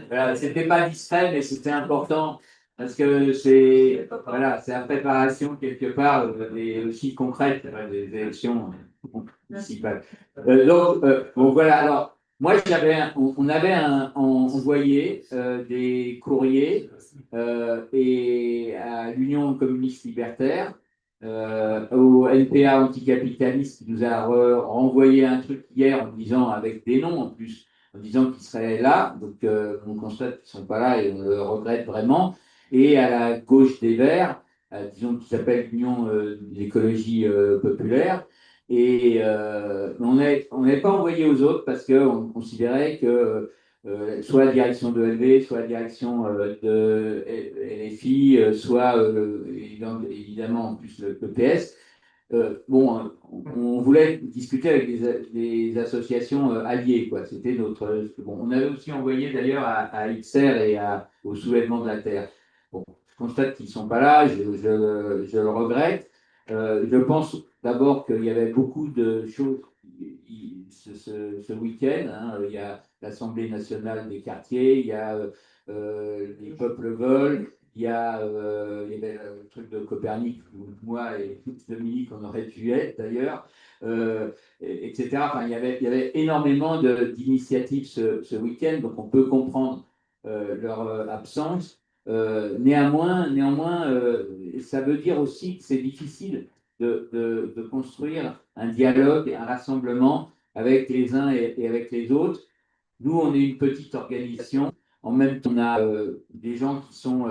S1: Voilà, c'était pas distrait, mais c'était important parce que c'est voilà, c'est la préparation quelque part et aussi concrète des élections municipales. Bon voilà. Alors moi on avait envoyé des courriers et à l'Union communiste libertaire, au NPA anticapitaliste qui nous a renvoyé un truc hier en disant avec des noms en plus en disant qu'ils seraient là, donc on constate qu'ils ne sont pas là et on le regrette vraiment, et à la gauche des Verts, disons qui s'appelle l'Union d'écologie populaire, et on n'avait pas envoyé aux autres parce qu'on considérait que soit la direction de LV, soit la direction de LFI, soit évidemment en plus le PS, bon, on voulait discuter avec des associations alliées, quoi. C'était notre. Bon, on avait aussi envoyé d'ailleurs à XR et au Soulèvement de la Terre. Bon, je constate qu'ils ne sont pas là, je le regrette. Je pense d'abord qu'il y avait beaucoup de choses ce week-end, hein. Il y a l'Assemblée nationale des quartiers, il y a les peuples veulent. Il y avait le truc de Copernic, où moi et Dominique, on aurait dû être d'ailleurs, etc. Enfin, il y avait énormément d'initiatives ce week-end, donc on peut comprendre leur absence. Néanmoins, ça veut dire aussi que c'est difficile de construire un dialogue, un rassemblement avec les uns et avec les autres. Nous, on est une petite organisation. En même temps, on a des gens qui sont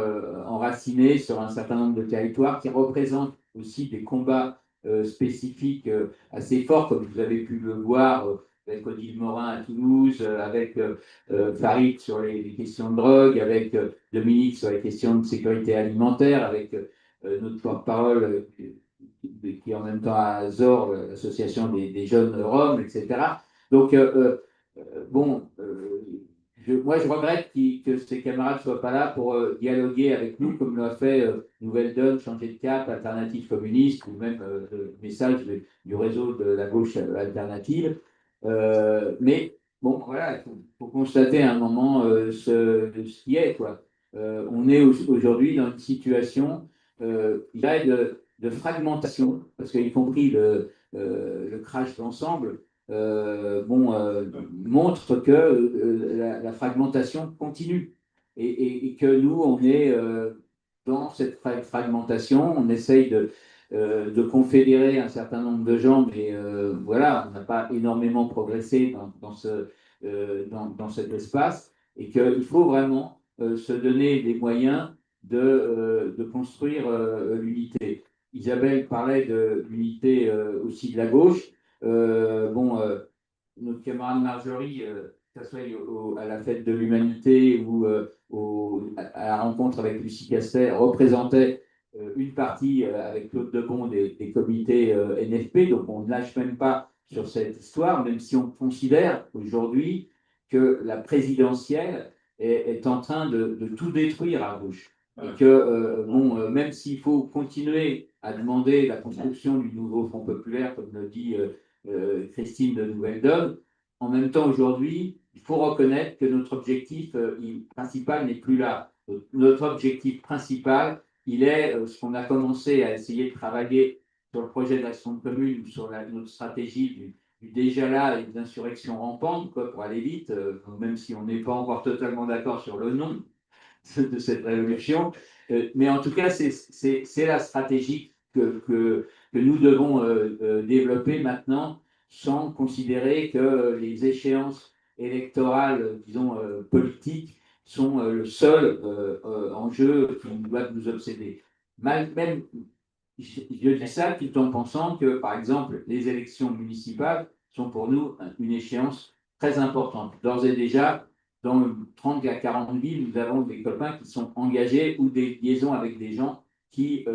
S1: enracinés sur un certain nombre de territoires, qui représentent aussi des combats spécifiques assez forts, comme vous avez pu le voir avec Odile Morin à Toulouse, avec Farid sur les questions de drogue, avec Dominique sur les questions de sécurité alimentaire, avec notre porte-parole qui est en même temps à Azor, l'association des jeunes Roms, etc. Donc, bon, moi, je regrette que ces camarades ne soient pas là pour dialoguer avec nous, comme l'a fait Nouvelle Donne, Changer de Cap, Alternative Communiste, ou même le message du réseau de la gauche alternative. Mais bon, voilà, il faut constater à un moment ce qui est, quoi. On est aujourd'hui dans une situation, je dirais, de fragmentation, parce qu'y compris le crash d'ensemble, montre que la fragmentation continue et que nous, on est dans cette fragmentation, on essaye de confédérer un certain nombre de gens, mais voilà, on n'a pas énormément progressé dans cet espace et qu'il faut vraiment se donner les moyens de construire l'unité. Isabelle parlait de l'unité aussi de la gauche. Notre camarade Marjorie, que ce soit à la fête de l'humanité ou à la rencontre avec Lucie Castet, représentait une partie avec Claude Debon des comités NFP. Donc on ne lâche même pas sur cette histoire, même si on considère aujourd'hui que la présidentielle est en train de tout détruire à gauche. Et que, même s'il faut continuer à demander la construction du nouveau Front populaire, comme le dit Christine de Nouvelle Donne, en même temps, aujourd'hui, il faut reconnaître que notre objectif principal n'est plus là. Notre objectif principal, il est ce qu'on a commencé à essayer de travailler sur le projet d'action commune ou sur notre stratégie du déjà là et d'insurrection rampante, quoi, pour aller vite, même si on n'est pas encore totalement d'accord sur le nom de cette révolution. Mais en tout cas, c'est la stratégie que nous devons développer maintenant, sans considérer que les échéances électorales, disons, politiques, sont le seul enjeu qui doit nous obséder. Même, je dis ça tout en pensant que, par exemple, les élections municipales sont pour nous une échéance très importante. D'ores et déjà, dans 30 à 40 villes, nous avons des copains qui sont engagés ou des liaisons avec des gens qui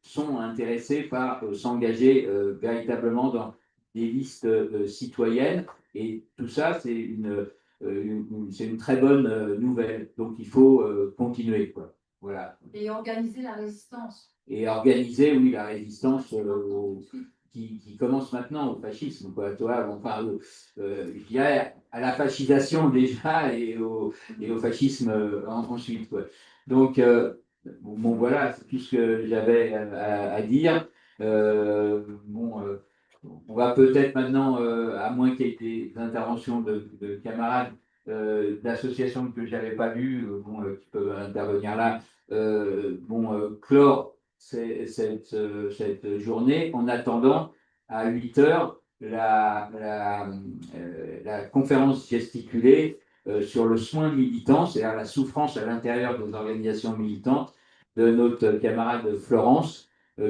S1: sont intéressés par s'engager véritablement dans des listes citoyennes. Et tout ça, c'est une très bonne nouvelle. Donc, il faut continuer, quoi. Voilà.
S4: Et organiser la résistance.
S1: Et organiser, oui, la résistance qui commence maintenant au fascisme, quoi. Toi, enfin, je dirais à la fascisation déjà et au fascisme ensuite, quoi. Donc, bon, voilà, c'est tout ce que j'avais à dire. On va peut-être maintenant, à moins qu'il y ait des interventions de camarades d'associations que je n'avais pas vues, qui peuvent intervenir là, clore cette journée en attendant à 8 heures la conférence gesticulée sur le soin militant, c'est-à-dire la souffrance à l'intérieur des organisations militantes de notre camarade Florence,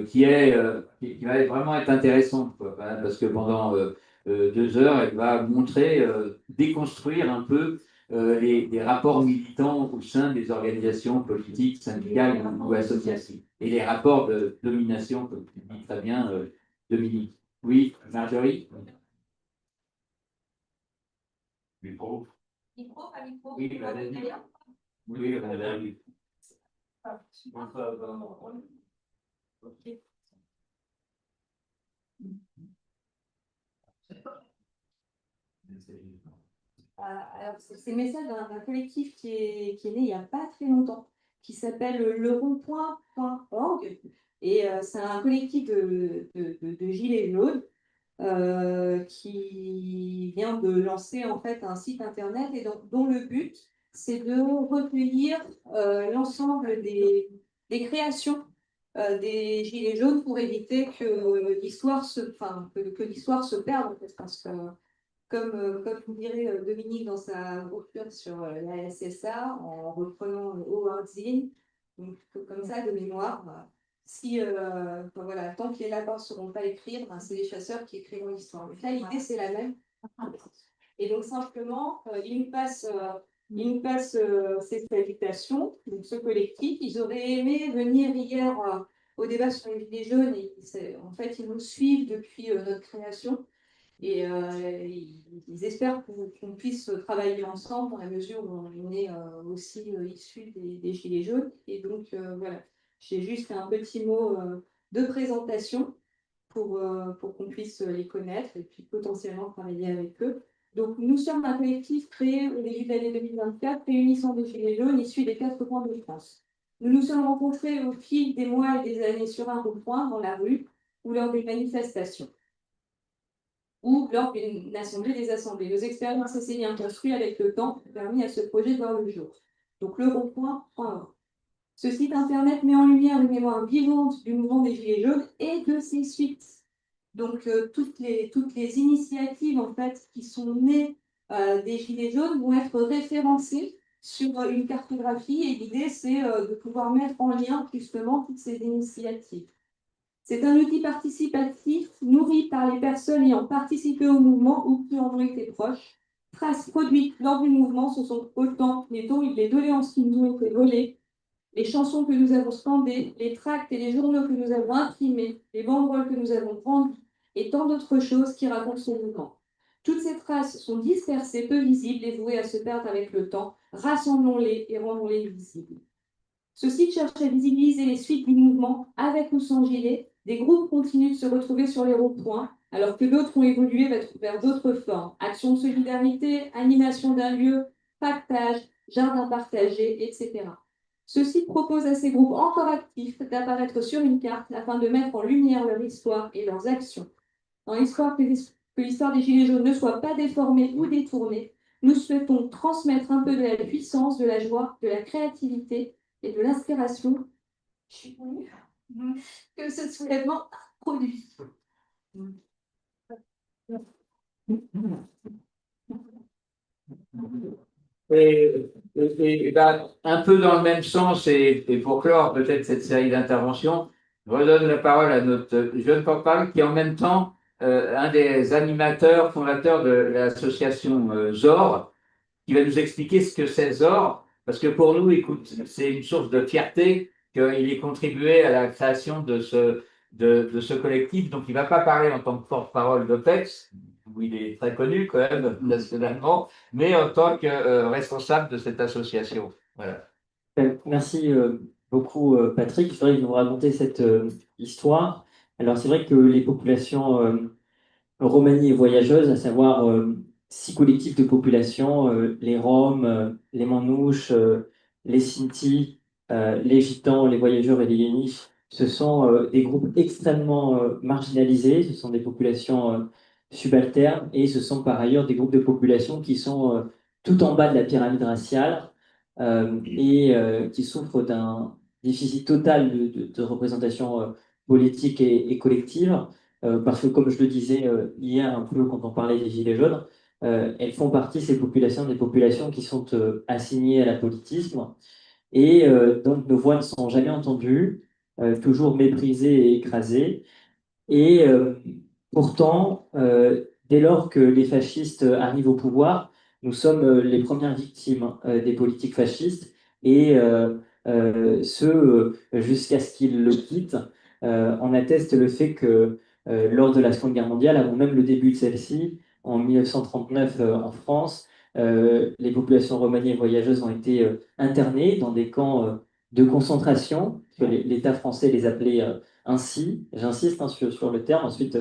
S1: qui va vraiment être intéressante, quoi, parce que pendant 2 heures, elle va montrer, déconstruire un peu les rapports militants au sein des organisations politiques, syndicales ou associatives, et les rapports de domination, comme tu dis très bien, Dominique. Oui, Marjorie? Micro.
S2: Micro, pas micro.
S1: Oui, vas-y. Oui, vas-y.
S2: Ok. Alors, c'est le message d'un collectif qui est né il n'y a pas très longtemps, qui s'appelle lerondpoint.org. Et c'est un collectif de gilets jaunes qui vient de lancer en fait un site internet et dont le but, c'est de recueillir l'ensemble des créations des gilets jaunes pour éviter que l'histoire que l'histoire se perde, en fait, parce que comme vous dirait Dominique dans sa brochure sur la SSA, en reprenant Howard Zinn, donc comme ça de mémoire, si voilà, tant que les lapins ne sauront pas écrire, c'est les chasseurs qui écrivont l'histoire. Donc là, l'idée c'est la même. Et donc simplement, ils nous passent ces salutations, donc ce collectif. Ils auraient aimé venir hier au débat sur les Gilets jaunes, et en fait ils nous suivent depuis notre création. Et ils espèrent qu'on puisse travailler ensemble dans la mesure où on est aussi issus des Gilets jaunes. Et donc, voilà, j'ai juste un petit mot de présentation pour qu'on puisse les connaître et puis potentiellement travailler avec eux. Donc, nous sommes un collectif créé au début de l'année 2024, réunissant des Gilets jaunes issus des 4 coins de France. Nous nous sommes rencontrés au fil des mois et des années sur un rond-point, dans la rue ou lors des manifestations, ou lors d'une assemblée des assemblées. Nos expériences et ces liens construits avec le temps ont permis à ce projet de voir le jour. Donc le rond-point.org. Ce site internet met en lumière une mémoire vivante du mouvement des Gilets jaunes et de ses suites. Donc toutes les initiatives en fait qui sont nées des Gilets jaunes vont être référencées sur une cartographie, et l'idée c'est de pouvoir mettre en lien justement toutes ces initiatives. C'est un outil participatif nourri par les personnes ayant participé au mouvement ou qui en ont été proches. Traces produites lors du mouvement, ce sont autant les doléances qui nous ont été volées, les chansons que nous avons scandées, les tracts et les journaux que nous avons imprimés, les banderoles que nous avons vendues et tant d'autres choses qui racontent ce mouvement.
S10: Toutes ces traces sont dispersées, peu visibles et vouées à se perdre avec le temps. Rassemblons-les et rendons-les visibles. Ce site cherche à visibiliser les suites du mouvement, avec ou sans gilet. Des groupes continuent de se retrouver sur les ronds-points, alors que d'autres ont évolué vers d'autres formes. Action de solidarité, animation d'un lieu, pactage, jardin partagé, etc. Ce site propose à ces groupes encore actifs d'apparaître sur une carte afin de mettre en lumière leur histoire et leurs actions. Dans l'espoir que l'histoire des Gilets jaunes ne soit pas déformée ou détournée, nous souhaitons transmettre un peu de la puissance, de la joie, de la créativité et de l'inspiration que ce soulèvement a produit.
S1: Un peu dans le même sens, et pour clore peut-être cette série d'interventions, je redonne la parole à notre jeune porte-parole qui est en même temps un des animateurs, fondateurs de l'association ZOR, qui va nous expliquer ce que c'est ZOR, parce que pour nous, écoute, c'est une source de fierté qu'il ait contribué à la création de ce collectif. Donc, il ne va pas parler en tant que porte-parole d'OPEX, où il est très connu quand même nationalement, mais en tant que responsable de cette association. Voilà.
S11: Merci beaucoup, Patrick. Je voudrais vous raconter cette histoire. Alors, c'est vrai que les populations Romanie et voyageuses, à savoir 6 collectifs de population, les Roms, les Manouches, les Sinti, les Gitans, les voyageurs et les Yénis. Ce sont des groupes extrêmement marginalisés, ce sont des populations subalternes et ce sont par ailleurs des groupes de population qui sont tout en bas de la pyramide raciale et qui souffrent d'un déficit total de représentation politique et collective. Parce que, comme je le disais hier un peu quand on parlait des Gilets jaunes, elles font partie, ces populations, des populations qui sont assignées à l'apolitisme. Et donc, nos voix ne sont jamais entendues, toujours méprisées et écrasées. Et pourtant, dès lors que les fascistes arrivent au pouvoir, nous sommes les premières victimes des politiques fascistes. Et jusqu'à ce qu'ils le quittent, on atteste le fait que lors de la Seconde Guerre mondiale, avant même le début de celle-ci, en 1939 en France, les populations romanies et voyageuses ont été internées dans des camps de concentration, que l'État français les appelait ainsi. J'insiste sur le terme. Ensuite,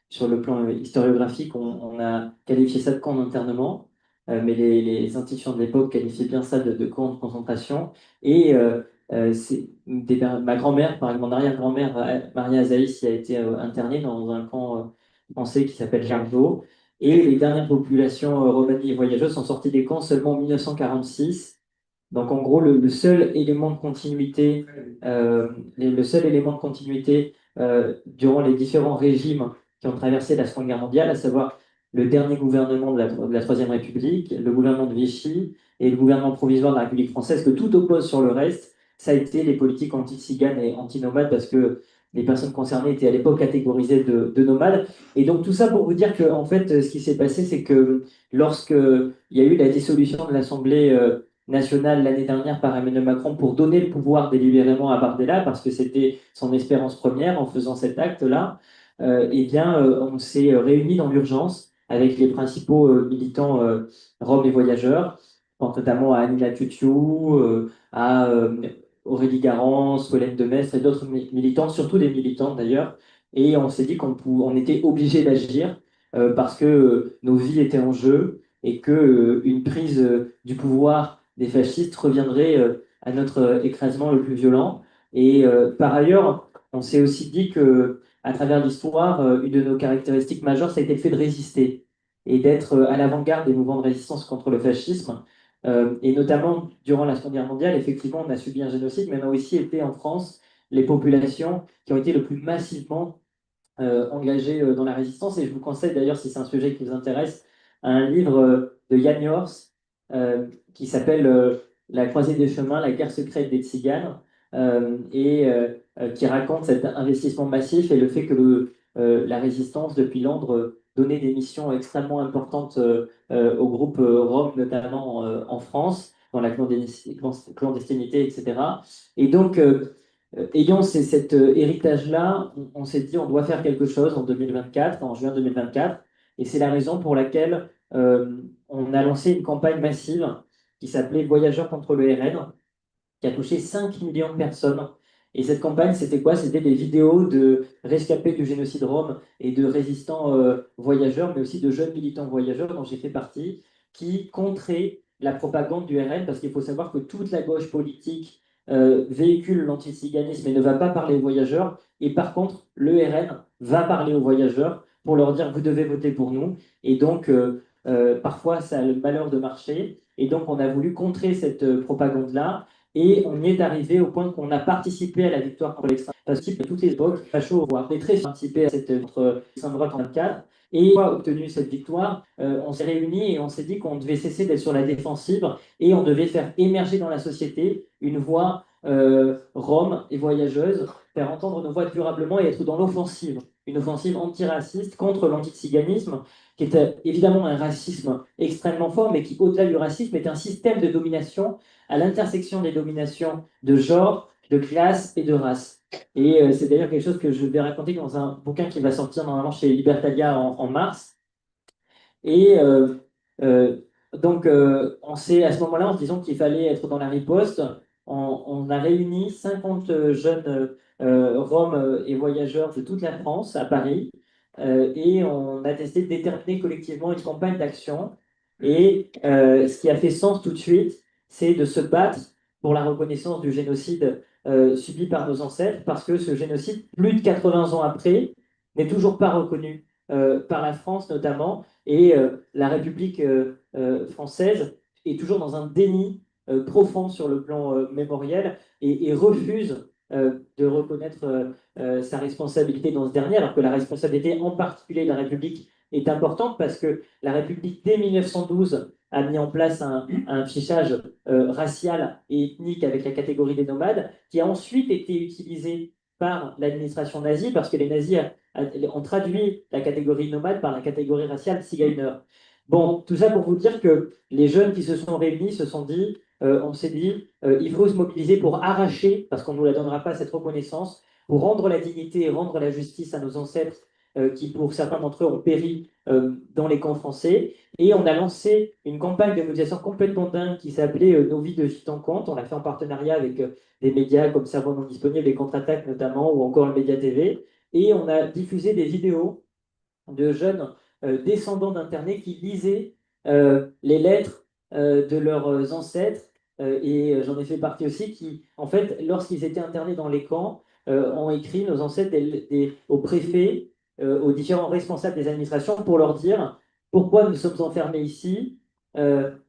S11: sur le plan historiographique, on a qualifié ça de camp d'internement, mais les institutions de l'époque qualifiaient bien ça de camp de concentration. Et ma grand-mère, par exemple, mon arrière-grand-mère, Maria Azaïs, a été internée dans un camp français qui s'appelle Jargeau. Et les dernières populations romanies et voyageuses sont sorties des camps seulement en 1946. Donc, en gros, le seul élément de continuité, durant les différents régimes qui ont traversé la Seconde Guerre mondiale, à savoir le dernier gouvernement de la Troisième République, le gouvernement de Vichy et le gouvernement provisoire de la République française, que tout oppose sur le reste, ça a été les politiques anti-tziganes et anti-nomades, parce que les personnes concernées étaient à l'époque catégorisées de nomades. Et donc tout ça pour vous dire que, en fait, ce qui s'est passé, c'est que lorsqu'il y a eu la dissolution de l'Assemblée nationale l'année dernière par Emmanuel Macron pour donner le pouvoir délibérément à Bardella, parce que c'était son espérance première en faisant cet acte-là, on s'est réunis dans l'urgence avec les principaux militants roms et voyageurs. Je pense notamment à Anina Tutu, à Aurélie Garance, Solène Demestre et d'autres militants, surtout des militantes d'ailleurs. Et on s'est dit qu'on était obligé d'agir parce que nos vies étaient en jeu et que une prise du pouvoir des fascistes reviendrait à notre écrasement le plus violent. Et par ailleurs, on s'est aussi dit que à travers l'histoire, une de nos caractéristiques majeures, ça a été le fait de résister et d'être à l'avant-garde des mouvements de résistance contre le fascisme. Et notamment, durant la Seconde Guerre mondiale, effectivement, on a subi un génocide, mais on a aussi été en France les populations qui ont été le plus massivement engagées dans la résistance. Et je vous conseille d'ailleurs, si c'est un sujet qui vous intéresse, un livre de Jan Jors qui s'appelle La croisée des chemins, la guerre secrète des Tziganes, qui raconte cet investissement massif et le fait que la résistance, depuis Londres, donnait des missions extrêmement importantes aux groupes roms, notamment en France, dans la clandestinité, etc. Et donc, ayant cet héritage-là, on s'est dit on doit faire quelque chose en 2024, en juin 2024. Et c'est la raison pour laquelle on a lancé une campagne massive qui s'appelait Voyageurs contre le RN, qui a touché 5 millions de personnes. Et cette campagne, c'était quoi? C'était des vidéos de rescapés du génocide rome et de résistants voyageurs, mais aussi de jeunes militants voyageurs dont j'ai fait partie, qui contraient la propagande du RN, parce qu'il faut savoir que toute la gauche politique véhicule l'antiziganisme et ne va pas parler aux voyageurs. Et par contre, le RN va parler aux voyageurs pour leur dire vous devez voter pour nous. Et donc, parfois, ça a le malheur de marcher. Et donc, on a voulu contrer cette propagande-là. Et on y est arrivé au point qu'on a participé à la victoire contre l'extrême droite, parce que toutes les époques, fachos, voire des très participé à cette contre l'extrême droite en 24. Et une fois obtenu cette victoire, on s'est réunis et on s'est dit qu'on devait cesser d'être sur la défensive et on devait faire émerger dans la société une voix rome et voyageuse, faire entendre nos voix durablement et être dans l'offensive, une offensive antiraciste contre l'antiziganisme, qui est évidemment un racisme extrêmement fort, mais qui, au-delà du racisme, est un système de domination à l'intersection des dominations de genre, de classe et de race. Et c'est d'ailleurs quelque chose que je vais raconter dans un bouquin qui va sortir normalement chez Libertalia en mars. Et donc, on s'est, à ce moment-là, en se disant qu'il fallait être dans la riposte, on a réuni 50 jeunes Roms et voyageurs de toute la France à Paris, et on a décidé de déterminer collectivement une campagne d'action. Et ce qui a fait sens tout de suite, c'est de se battre pour la reconnaissance du génocide subi par nos ancêtres, parce que ce génocide, plus de 80 ans après, n'est toujours pas reconnu par la France notamment, et la République française est toujours dans un déni profond sur le plan mémoriel et refuse de reconnaître sa responsabilité dans ce dernier, alors que la responsabilité en particulier de la République est importante parce que la République, dès 1912, a mis en place un fichage racial et ethnique avec la catégorie des nomades, qui a ensuite été utilisé par l'administration nazie, parce que les nazis ont traduit la catégorie nomade par la catégorie raciale Zigeuner. Bon, tout ça pour vous dire que les jeunes qui se sont réunis se sont dit, on s'est dit, il faut se mobiliser pour arracher, parce qu'on ne nous la donnera pas, cette reconnaissance, pour rendre la dignité et rendre la justice à nos ancêtres qui, pour certains d'entre eux, ont péri dans les camps français. Et on a lancé une campagne de mobilisation complètement dingue qui s'appelait Nos vies de gitans comptent. On l'a fait en partenariat avec des médias comme Cerveau non disponible, les Contre-Attaques notamment, ou encore le Média TV. Et on a diffusé des vidéos de jeunes descendants d'internés qui lisaient les lettres de leurs ancêtres. Et j'en ai fait partie aussi, qui, en fait, lorsqu'ils étaient internés dans les camps, ont écrit nos ancêtres aux préfets, aux différents responsables des administrations pour leur dire pourquoi nous sommes enfermés ici,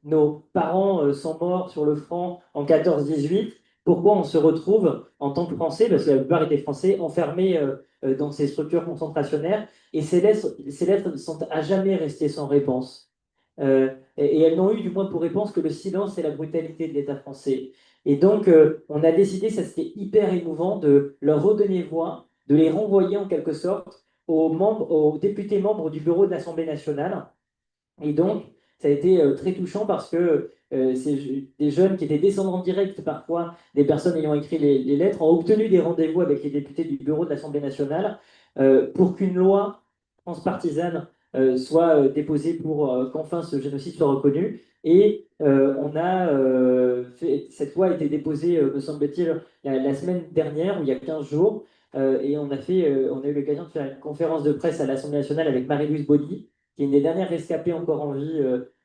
S11: nos parents sont morts sur le front en 14-18, pourquoi on se retrouve en tant que Français, parce que la plupart étaient Français, enfermés dans ces structures concentrationnaires, et ces lettres sont à jamais restées sans réponse. Et elles n'ont eu du moins pour réponse que le silence et la brutalité de l'État français. Et donc, on a décidé, ça c'était hyper émouvant, de leur redonner voix, de les renvoyer en quelque sorte aux députés membres du bureau de l'Assemblée nationale. Et donc, ça a été très touchant parce que c'est des jeunes qui étaient descendants directs parfois des personnes ayant écrit les lettres ont obtenu des rendez-vous avec les députés du bureau de l'Assemblée nationale pour qu'une loi transpartisane soit déposée pour qu'enfin ce génocide soit reconnu. Et cette loi a été déposée, me semble-t-il, la semaine dernière, ou il y a 15 jours, et on a eu l'occasion de faire une conférence de presse à l'Assemblée nationale avec Marie-Louise Baudy, qui est une des dernières rescapées encore en vie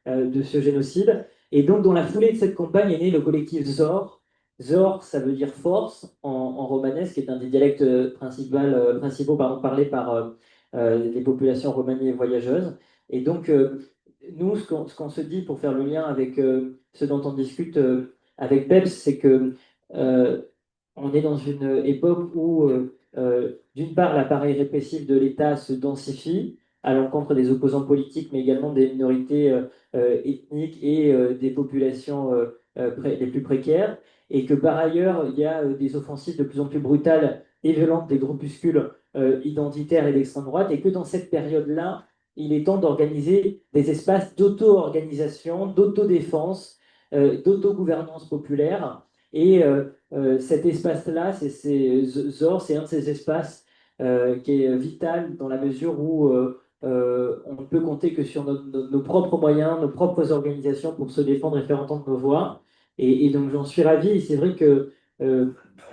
S11: de ce génocide. Et donc, dans la foulée de cette campagne est né le collectif ZOR. ZOR, ça veut dire force en romanesque, qui est un des dialectes principaux parlés par les populations romanies et voyageuses. Et donc, nous, ce qu'on se dit pour faire le lien avec ce dont on discute avec PEPS, c'est que on est dans une époque où, d'une part, l'appareil répressif de l'État se densifie à l'encontre des opposants politiques, mais également des minorités ethniques et des populations les plus précaires, et que par ailleurs, il y a des offensives de plus en plus brutales et violentes des groupuscules identitaires et d'extrême droite, et que dans cette période-là, il est temps d'organiser des espaces d'auto-organisation, d'autodéfense, d'autogouvernance populaire. Et cet espace-là, ZOR, c'est un de ces espaces qui est vital dans la mesure où on ne peut compter que sur nos propres moyens, nos propres organisations pour se défendre et faire entendre nos voix. Et donc j'en suis ravi. Et c'est vrai que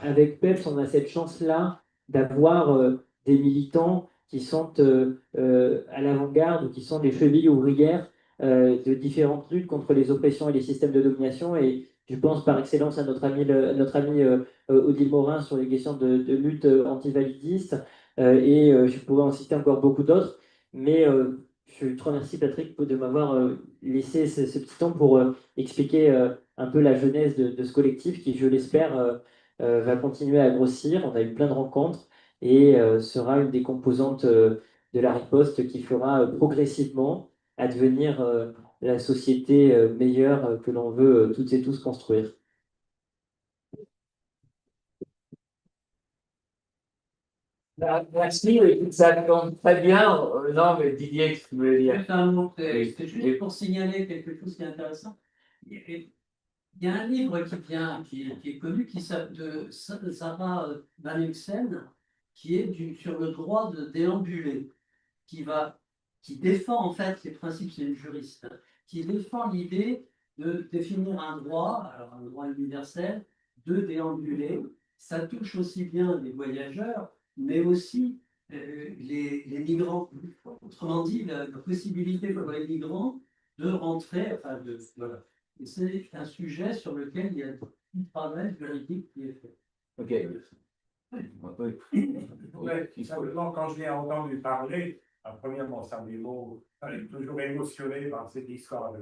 S11: avec PEPS, on a cette chance-là d'avoir des militants qui sont à l'avant-garde ou qui sont les chevilles ouvrières de différentes luttes contre les oppressions et les systèmes de domination. Et je pense par excellence à notre ami Odile Morin sur les questions de lutte antivalidiste. Et je pourrais en citer encore beaucoup d'autres. Mais je te remercie, Patrick, de m'avoir laissé ce petit temps pour expliquer un peu la genèse de ce collectif qui, je l'espère, va continuer à grossir. On a eu plein de rencontres et sera une des composantes de la riposte qui fera progressivement advenir la société meilleure que l'on veut toutes et tous construire.
S1: Merci, ça tombe très bien. Non, mais Didier, qu'est-ce que tu voulais dire?
S6: Juste un mot,
S1: Oui.
S6: c'est juste pour signaler quelque chose qui est intéressant. Il y a un livre qui est connu de Sarah Van Uxen, qui est sur le droit de déambuler, qui défend en fait les principes, c'est une juriste, qui défend l'idée de définir un droit, alors un droit universel, de déambuler. Ça touche aussi bien les voyageurs, mais aussi les migrants. Autrement dit, la possibilité pour les migrants de rentrer, voilà. Et c'est un sujet sur lequel il y a un travail juridique qui est fait.
S1: Ok.
S7: Oui, simplement, quand je l'ai entendu parler, premièrement, ça m'a toujours émotionné par cette histoire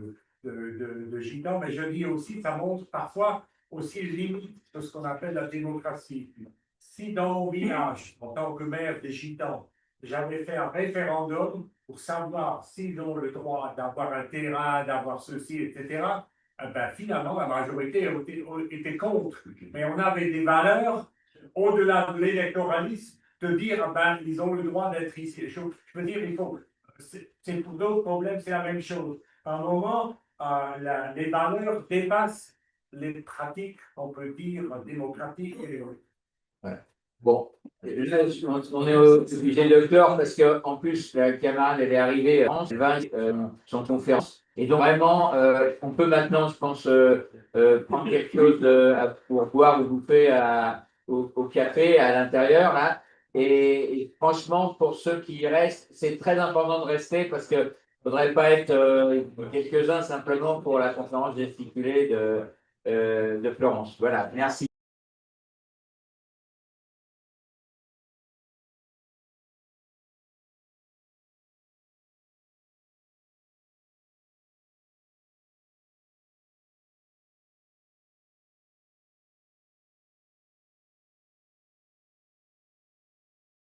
S7: de gitans, mais je dis aussi, ça montre parfois aussi les limites de ce qu'on appelle la démocratie. Si dans mon village, en tant que maire des gitans, j'avais fait un référendum pour savoir s'ils ont le droit d'avoir un terrain, d'avoir ceci, etc., ben, finalement, la majorité était contre. Mais on avait des valeurs, au-delà de l'électoralisme, de dire ben, ils ont le droit d'être ici. Je veux dire, c'est pour d'autres problèmes, c'est la même chose. À un moment, les valeurs dépassent les pratiques, on peut dire, démocratiques.
S1: Ouais. Bon, là, on est obligé de le clore parce qu'en plus, la camarade, elle est arrivée, elle va son conférence. Et donc, vraiment, on peut maintenant, je pense, prendre quelque chose pour boire ou bouffer au café à l'intérieur, là. Et franchement, pour ceux qui restent, c'est très important de rester parce que ne faudrait pas être quelques-uns simplement pour la conférence gesticulée de Florence. Voilà, merci.